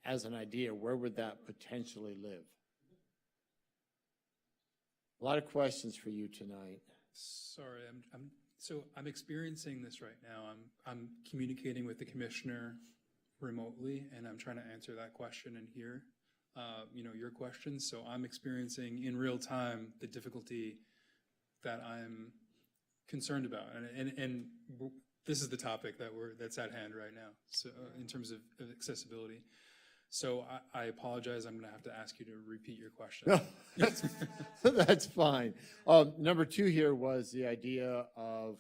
as an idea, where would that potentially live? A lot of questions for you tonight. Sorry, I'm experiencing this right now. I'm communicating with the commissioner remotely, and I'm trying to answer that question and hear, your questions. So I'm experiencing in real time the difficulty that I'm concerned about, and this is the topic that's at hand right now. So in terms of accessibility. So I apologize. I'm going to have to ask you to repeat your question. No, that's fine. Number 2 here was the idea of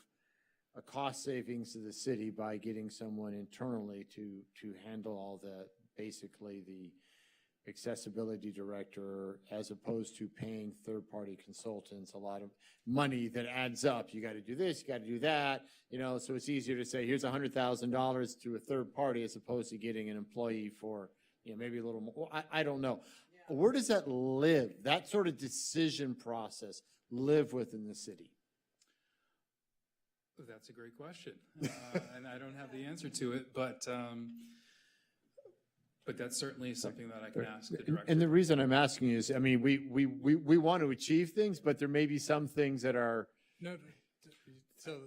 a cost savings to the city by getting someone internally to handle all basically the accessibility director, as opposed to paying third-party consultants a lot of money that adds up. You got to do this, you got to do that, so it's easier to say, here's $100,000 to a third party as opposed to getting an employee for maybe a little more. I don't know. Yeah. Where does that live? That sort of decision process live within the city? That's a great question, and I don't have the answer to it, but that's certainly something that I can ask the director. And the reason I'm asking is, I mean, we want to achieve things, but there may be some things that are. No. So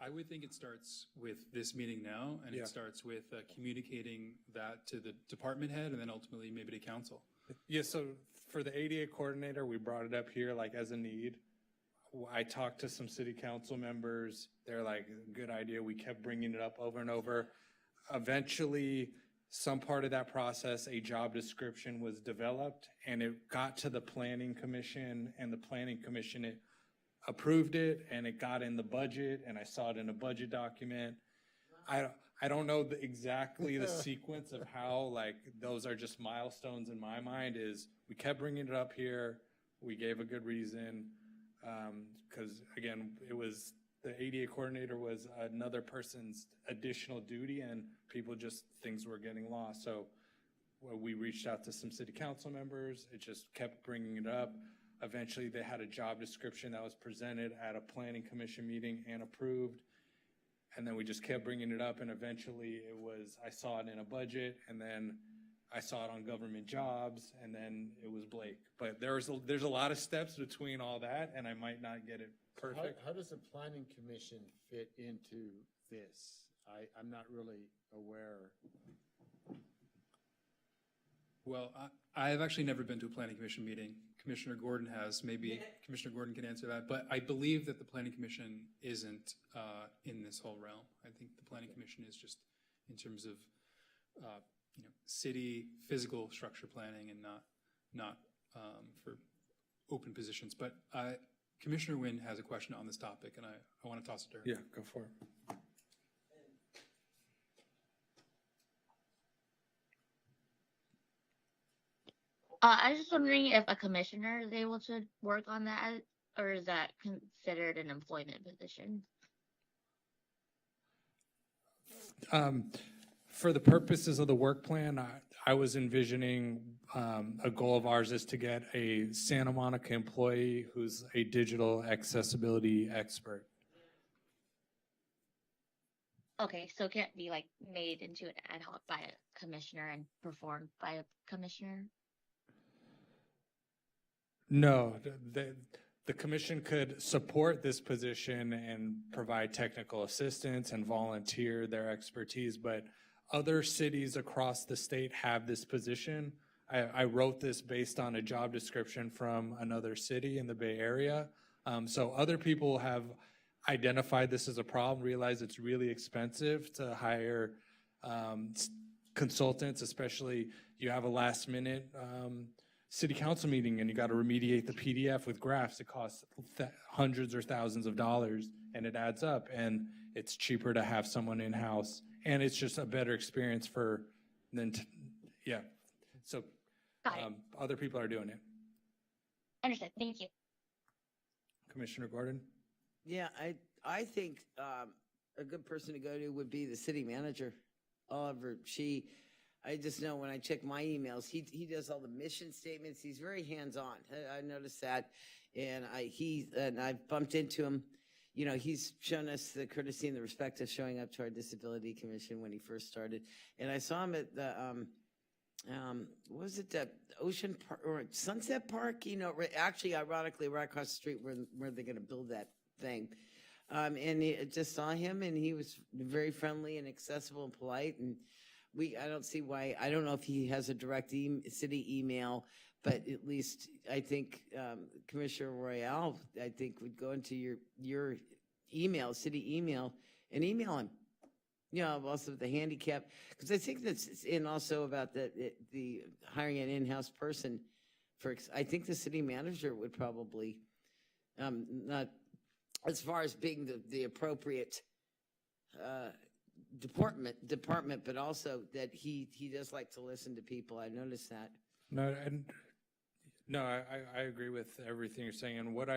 I would think it starts with this meeting now, and it starts with communicating that to the department head, and then ultimately maybe to council. Yeah, so for the ADA coordinator, we brought it up here like as a need. I talked to some city council members. They're like, good idea. We kept bringing it up over and over. Eventually, some part of that process, a job description was developed, and it got to the planning commission, and the planning commission approved it, and it got in the budget, and I saw it in a budget document. I don't know exactly the sequence of how, like, those are just milestones in my mind. Is we kept bringing it up here. We gave a good reason, because again, it was the ADA coordinator was another person's additional duty, and things were getting lost. So we reached out to some city council members. It just kept bringing it up. Eventually, they had a job description that was presented at a planning commission meeting and approved. And then we just kept bringing it up, and eventually I saw it in a budget, and then I saw it on government jobs, and then it was Blake. But there's a lot of steps between all that, and I might not get it perfect. How does the planning commission fit into this? I'm not really aware. Well, I have actually never been to a planning commission meeting. Commissioner Gordon has. Maybe Commissioner Gordon can answer that. But I believe that the planning commission isn't in this whole realm. I think the planning commission is just in terms of city physical structure planning, and not for open positions. But Commissioner Nguyen has a question on this topic, and I want to toss it to her. Yeah, go for it. I was just wondering if a commissioner is able to work on that, or is that considered an employment position? For the purposes of the work plan, I was envisioning a goal of ours is to get a Santa Monica employee who's a digital accessibility expert. Okay, so it can't be like made into an ad hoc by a commissioner and performed by a commissioner? No, the commission could support this position and provide technical assistance and volunteer their expertise, but other cities across the state have this position. I wrote this based on a job description from another city in the Bay Area. So other people have identified this as a problem, realize it's really expensive to hire consultants, especially you have a last minute city council meeting and you got to remediate the PDF with graphs. It costs hundreds or thousands of dollars and it adds up, and it's cheaper to have someone in-house, and it's just a better experience for them to, yeah. So other people are doing it. Understood. Thank you. Commissioner Gordon? Yeah, I think a good person to go to would be the city manager, Oliver. I just know when I check my emails, he does all the mission statements. He's very hands-on. I noticed that, and I've bumped into him. You know, he's shown us the courtesy and the respect of showing up to our Disability Commission when he first started. And I saw him at the what was it, the Ocean Park or Sunset Park? You know, actually, ironically, right across the street where they're going to build that thing. And just saw him, and he was very friendly and accessible and polite. And I don't see why. I don't know if he has a direct city email, but at least I think Commissioner Royale, I think, would go into your email, city email, and email him. You know, also the handicap, because I think that's and also about the hiring an in-house person. I think the city manager would probably not. As far as being the appropriate department, but also that he does like to listen to people. I noticed that. I agree with everything you're saying. And what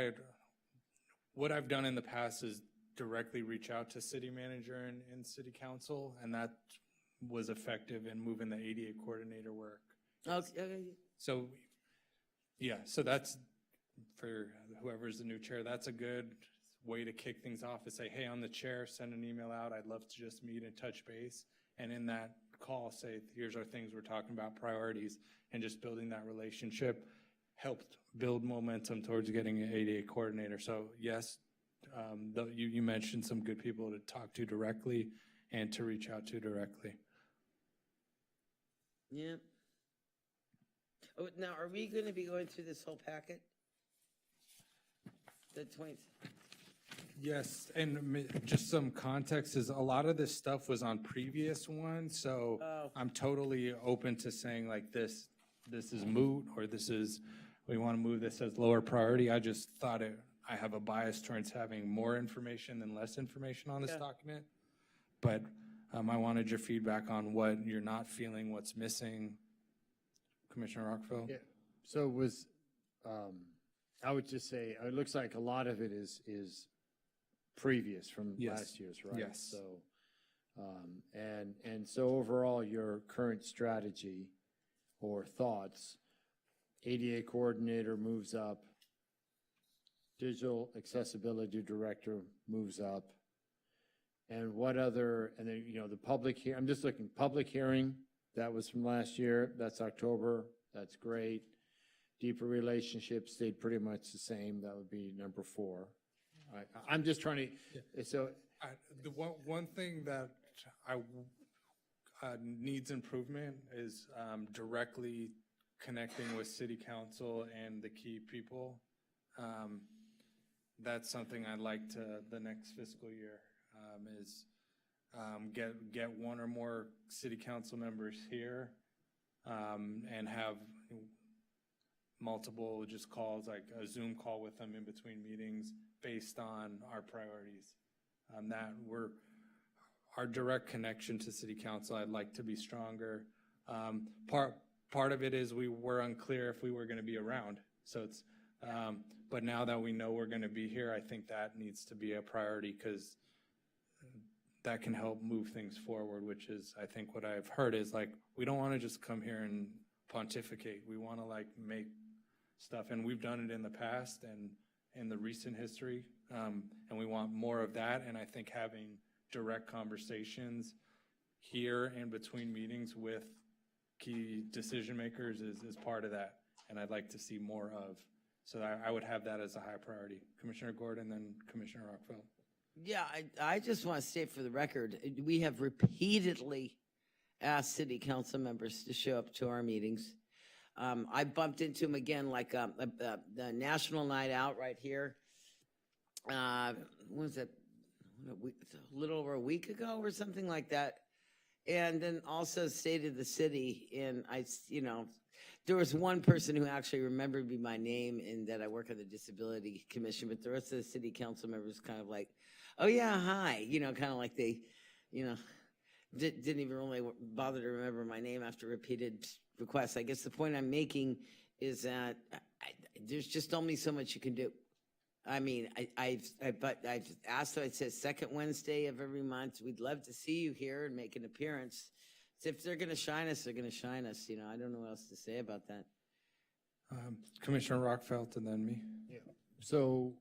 I've done in the past is directly reach out to city manager and city council, and that was effective in moving the ADA coordinator work. Okay. So, yeah, so that's for whoever's the new chair. That's a good way to kick things off is say, hey, I'm the chair, send an email out. I'd love to just meet and touch base. And in that call, say, here's our things we're talking about, priorities, and just building that relationship helped build momentum towards getting an ADA coordinator. So yes, you mentioned some good people to talk to directly and to reach out to directly. Yeah. Oh, now, are we going to be going through this whole packet? The 20th? Yes, and just some context is a lot of this stuff was on previous ones, so I'm totally open to saying like this is moot, or we want to move this as lower priority. I just thought I have a bias towards having more information than less information on this document, but I wanted your feedback on what you're not feeling, what's missing. Commissioner Rockville? Yeah, so I would just say, it looks like a lot of it is previous from last year's, right? Yes. So, and so overall, your current strategy or thoughts, ADA coordinator moves up, digital accessibility director moves up, and what other, and then, the public I'm just looking, public hearing, that was from last year, that's October, that's great. Deeper relationships stayed pretty much the same, that would be number 4. I'm just trying to, so. The one thing that needs improvement is directly connecting with city council and the key people. That's something I'd like to, the next fiscal year, is get one or more city council members here and have multiple just calls, like a Zoom call with them in between meetings based on our priorities. Our direct connection to city council, I'd like to be stronger. Part of it is we were unclear if we were gonna be around. So it's, but now that we know we're gonna be here, I think that needs to be a priority because that can help move things forward, which is, I think what I've heard is like, we don't wanna just come here and pontificate. We wanna like make stuff, and we've done it in the past and in the recent history, and we want more of that. And I think having direct conversations here in between meetings with key decision makers is part of that, and I'd like to see more of. So I would have that as a high priority. Commissioner Gordon, then Commissioner Rockfeld. Yeah, I just want to state for the record, we have repeatedly asked city council members to show up to our meetings. I bumped into them again, like the National Night Out right here. When was it? A little over a week ago or something like that. And then also State of the City. And there was one person who actually remembered me by name and that I work on the Disability Commission, but the rest of the city council members kind of like, oh yeah, hi, kind of like they, didn't even really bother to remember my name after repeated requests. I guess the point I'm making is that there's just only so much you can do. I mean, I've asked, I said second Wednesday of every month, we'd love to see you here and make an appearance. So if they're going to shine us, they're going to shine us. I don't know what else to say about that. Commissioner Rockfeld and then me. Yeah. So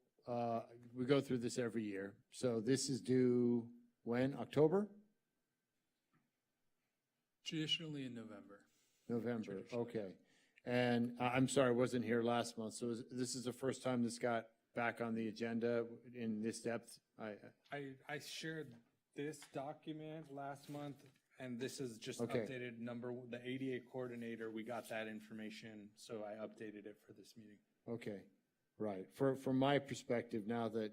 we go through this every year. So this is due when? October? Traditionally in November. November, okay. And I'm sorry, I wasn't here last month. So this is the first time this got back on the agenda in this depth? I shared this document last month, and this is just Okay. updated number, the ADA coordinator, we got that information, so I updated it for this meeting. Okay, right. From my perspective now that,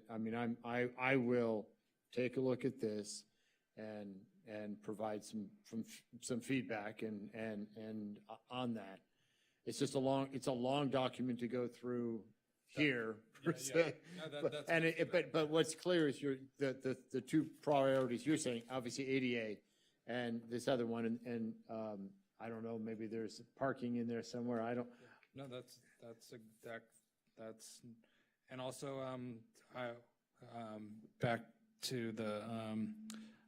I will take a look at this and provide some feedback and on that. It's just a long document to go through here per se. No, But what's clear is the two priorities you're saying, obviously ADA and this other one, and I don't know, maybe there's parking in there somewhere. I don't. No, that's, and also, back to the,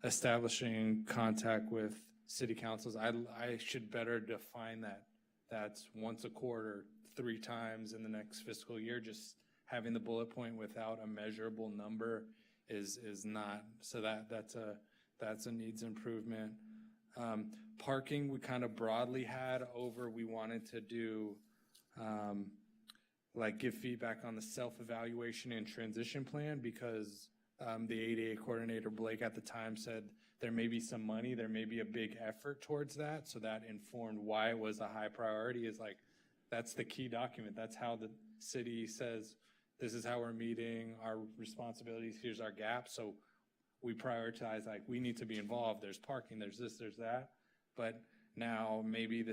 establishing contact with city councils. I should better define that. That's once a quarter, 3 times in the next fiscal year. Just having the bullet point without a measurable number is not, so that's a needs improvement. Parking, we kind of broadly had over, we wanted to do, give feedback on the self-evaluation and transition plan, because the ADA coordinator, Blake, at the time said there may be some money, there may be a big effort towards that. So that informed why it was a high priority. Is like, that's the key document. That's how the city says, this is how we're meeting our responsibilities, here's our gap. So we prioritize, like, we need to be involved. There's parking, there's this, there's that. But now maybe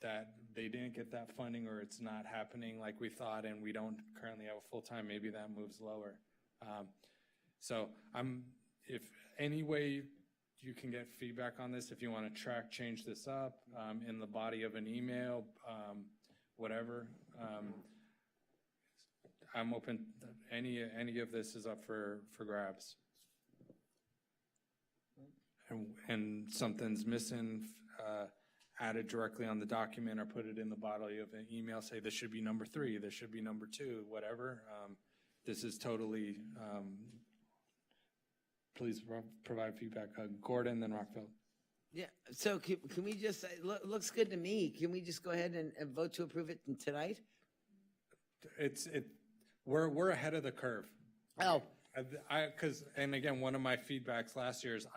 that they didn't get that funding, or it's not happening like we thought, and we don't currently have a full-time, maybe that moves lower. So if any way you can get feedback on this, if you want to change this up in the body of an email, whatever, I'm open. Any of this is up for grabs. And something's missing, added directly on the document, or put it in the body of an email, say this should be number 3, this should be number 2, whatever. This is totally, please provide feedback. Gordon, then Rockfeld. Yeah, so can we just, looks good to me. Can we just go ahead and vote to approve it tonight? We're ahead of the curve. Oh. And again, one of my feedbacks last year is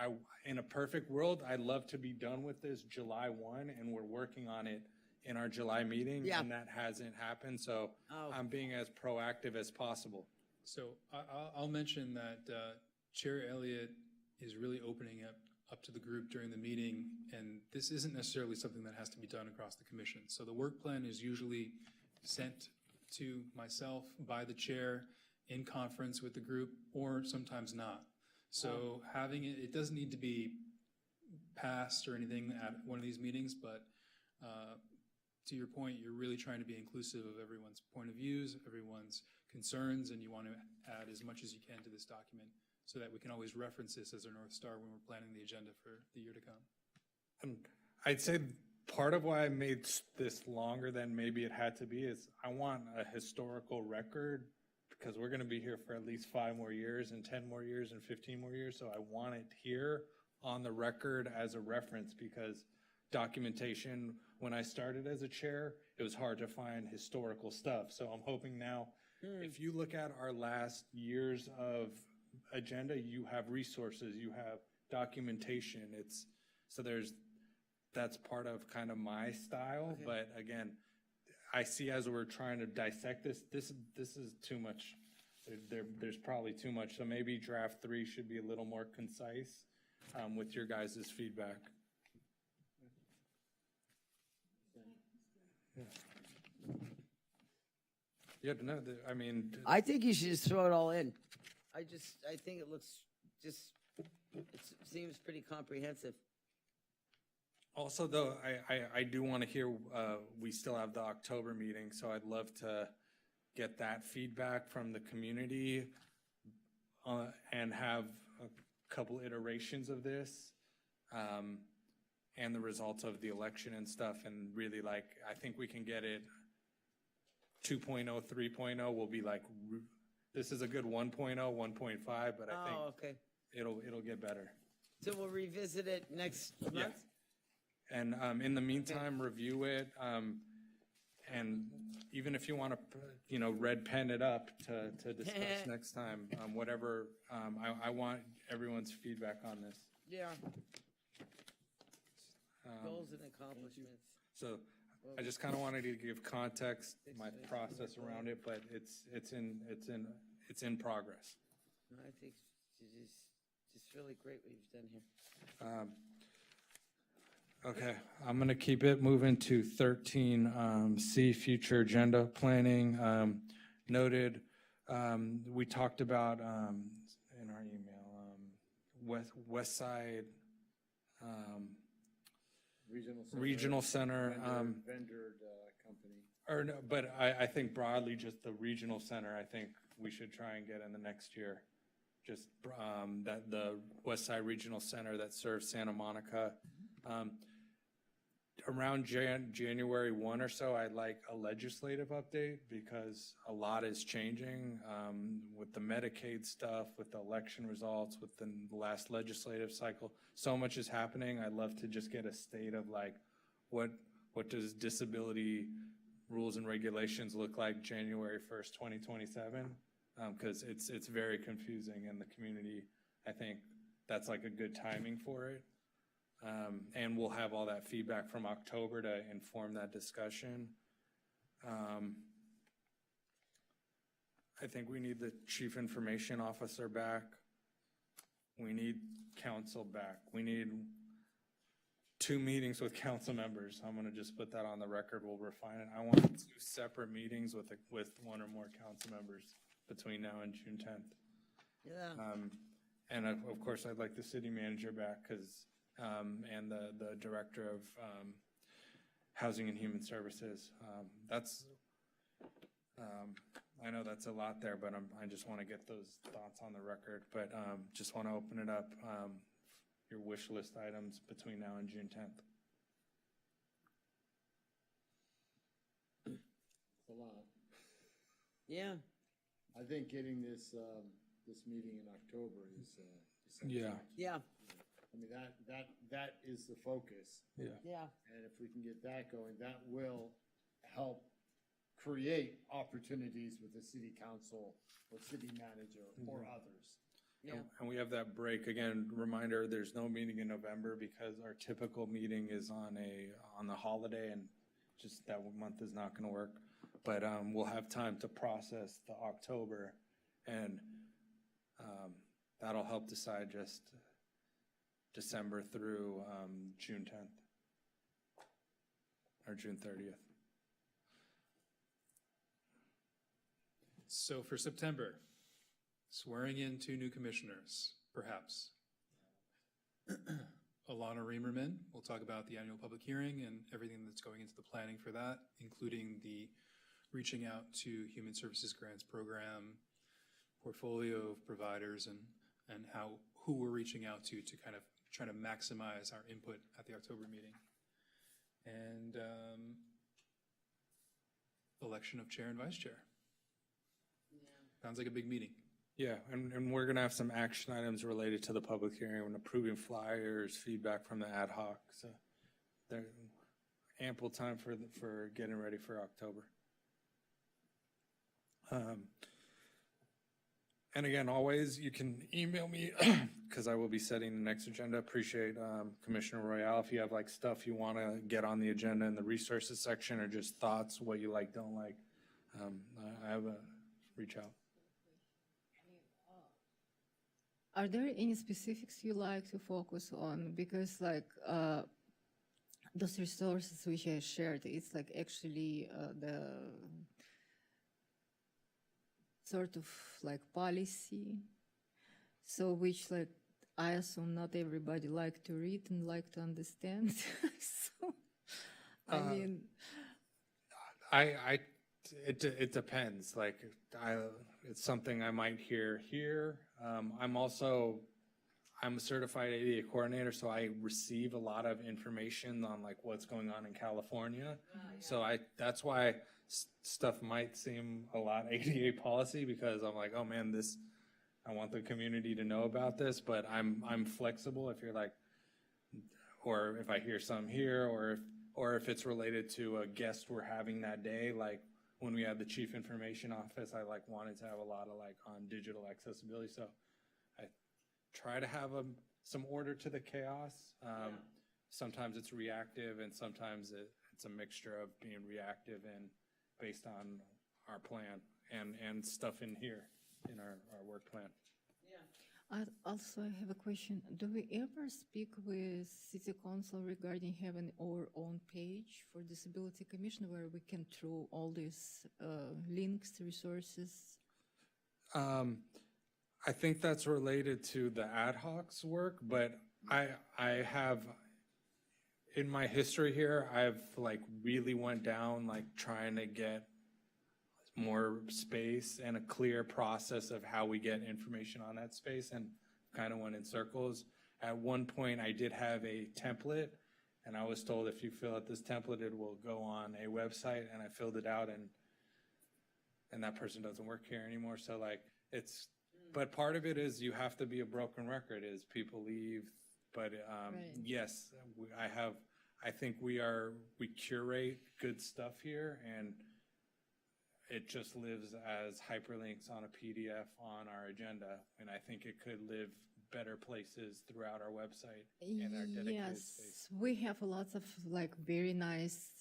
in a perfect world, I'd love to be done with this July 1, and we're working on it in our July meeting. Yeah. And that hasn't happened. So I'm being as proactive as possible. So I'll mention that Chair Elliott is really opening up up to the group during the meeting, and this isn't necessarily something that has to be done across the commission. So the work plan is usually sent to myself by the chair in conference with the group, or sometimes not. So having it, it doesn't need to be passed or anything at one of these meetings, but to your point, you're really trying to be inclusive of everyone's point of views, everyone's concerns, and you want to add as much as you can to this document so that we can always reference this as our North Star when we're planning the agenda for the year to come. And I'd say part of why I made this longer than maybe it had to be is I want a historical record, because we're going to be here for at least 5 more years and 10 more years and 15 more years. So I want it here on the record as a reference, because documentation, when I started as a chair, it was hard to find historical stuff. So I'm hoping now, if you look at our last years of agenda, you have resources, you have documentation. That's part of kind of my style. Okay. But again, I see as we're trying to dissect this is too much. There's probably too much. So maybe draft 3 should be a little more concise with your guys' feedback. Yeah, no, I mean, I think you should just throw it all in. I think it looks it seems pretty comprehensive. also though, I do want to hear, we still have the October meeting, so I'd love to get that feedback from the community and have a couple iterations of this and the results of the election and stuff, and really I think we can get it 2.0, 3.0 will be this is a good 1.0, 1.5, but I think Okay. it'll get better. So we'll revisit it next month? And in the meantime, review it, and even if you want to, red pen it up to discuss next time, whatever, I want everyone's feedback on this. Yeah. Goals and accomplishments. So I just kind of wanted to give context, my process around it, but it's in progress. I think it's just really great what you've done here. Okay, I'm going to keep it moving to 13C, future agenda planning. Noted, we talked about in our email, West Side Regional Center. Vendored company. Or no, but I think broadly, just the regional center, I think we should try and get in the next year. Just that the West Side Regional Center that serves Santa Monica. Around January 1 or so, I'd like a legislative update, because a lot is changing with the Medicaid stuff, with the election results, with the last legislative cycle. So much is happening. I'd love to just get a state of what does disability rules and regulations look like January 1st, 2027? Because it's very confusing in the community. I think that's a good timing for it. And we'll have all that feedback from October to inform that discussion. I think we need the chief information officer back. We need council back. We need 2 meetings with council members. I'm going to just put that on the record. We'll refine it. I want 2 separate meetings with 1 or more council members between now and June 10th. Yeah. And of course, I'd like the city manager back, and the director of Housing and Human Services. I know that's a lot there, but I just want to get those thoughts on the record. But just want to open it up, your wish list items between now and June 10th. It's a lot. Yeah. I think getting this meeting in October is essential. Yeah. Yeah. I mean, that is the focus. Yeah. Yeah. And if we can get that going, that will help create opportunities with the city council or city manager or others. Yeah. And we have that break. Again, reminder, there's no meeting in November because our typical meeting is on the holiday, and just that month is not going to work. But we'll have time to process the October, and that'll help decide just December through June 10th or June 30th. So for September, swearing in two new commissioners, perhaps. Alana Reamerman will talk about the annual public hearing and everything that's going into the planning for that, including the reaching out to Human Services Grants Program, portfolio of providers, and who we're reaching out to kind of try to maximize our input at the October meeting. And election of chair and vice chair. Sounds like a big meeting. Yeah, and we're going to have some action items related to the public hearing and approving flyers, feedback from the ad hoc. So there's ample time for getting ready for October. And again, always you can email me because I will be setting the next agenda. Appreciate Commissioner Royale. If you have like stuff you want to get on the agenda in the resources section or just thoughts, what you like, don't like, I have a reach out. Are there any specifics you like to focus on? Because like those resources which I shared, it's like actually the sort of like policy. So which like I assume not everybody like to read and like to understand. So I mean, It depends. Like it's something I might hear here. I'm a certified ADA coordinator, so I receive a lot of information on like what's going on in California. So that's why stuff might seem a lot ADA policy, because I'm like, oh man, I want the community to know about this, but I'm flexible if you're like, or if I hear some here, or if it's related to a guest we're having that day, like when we had the chief information office, I like wanted to have a lot of like on digital accessibility. So I try to have some order to the chaos. Sometimes it's reactive, and sometimes it's a mixture of being reactive and based on our plan and stuff in here in our work plan. I also have a question. Do we ever speak with City Council regarding having our own page for Disability Commission where we can throw all these links, resources? I think that's related to the ad hoc's work, but I have, in my history here, I've like really went down like trying to get more space and a clear process of how we get information on that space, and kind of went in circles. At one point I did have a template, and I was told if you fill out this template it will go on a website, and I filled it out, and that person doesn't work here anymore. So like but part of it is you have to be a broken record is people leave, but Right. yes, I think we curate good stuff here, and it just lives as hyperlinks on a PDF on our agenda, and I think it could live better places throughout our website and our dedicated space. Yes, we have lots of like very nice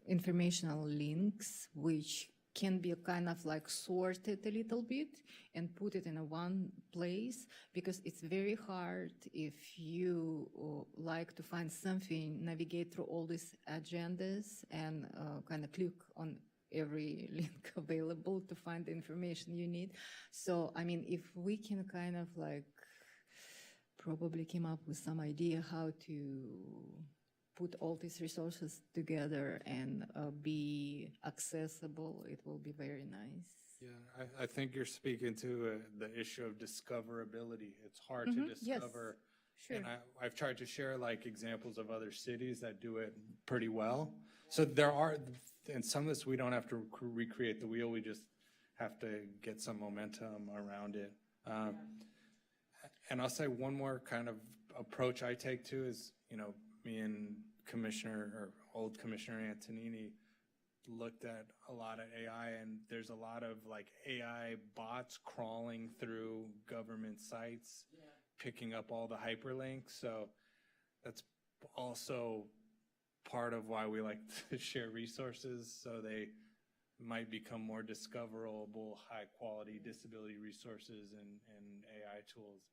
informational links which can be kind of like sorted a little bit and put it in a one place, because it's very hard if you like to find something, navigate through all these agendas and kind of click on every link available to find the information you need. So, I mean, if we can kind of like probably came up with some idea how to put all these resources together and be accessible, it will be very nice. Yeah, I think you're speaking to the issue of discoverability. It's hard to Yes, discover. sure. And I've tried to share like examples of other cities that do it pretty well. So there are, and some of this we don't have to recreate the wheel, we just have to get some momentum around it. And I'll say one more kind of approach I take to is, me and old Commissioner Antonini looked at a lot of AI, and there's a lot of like AI bots crawling through government sites, picking up all the hyperlinks. So that's also part of why we like to share resources, so they might become more discoverable, high quality disability resources and AI tools.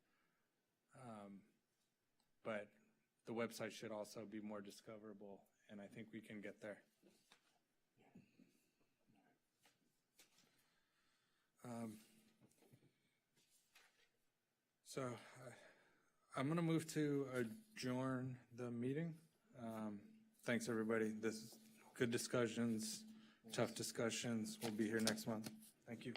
but the website should also be more discoverable, and I think we can get there. So I'm going to move to adjourn the meeting. Thanks, everybody. This is good discussions, tough discussions. We'll be here next month. Thank you.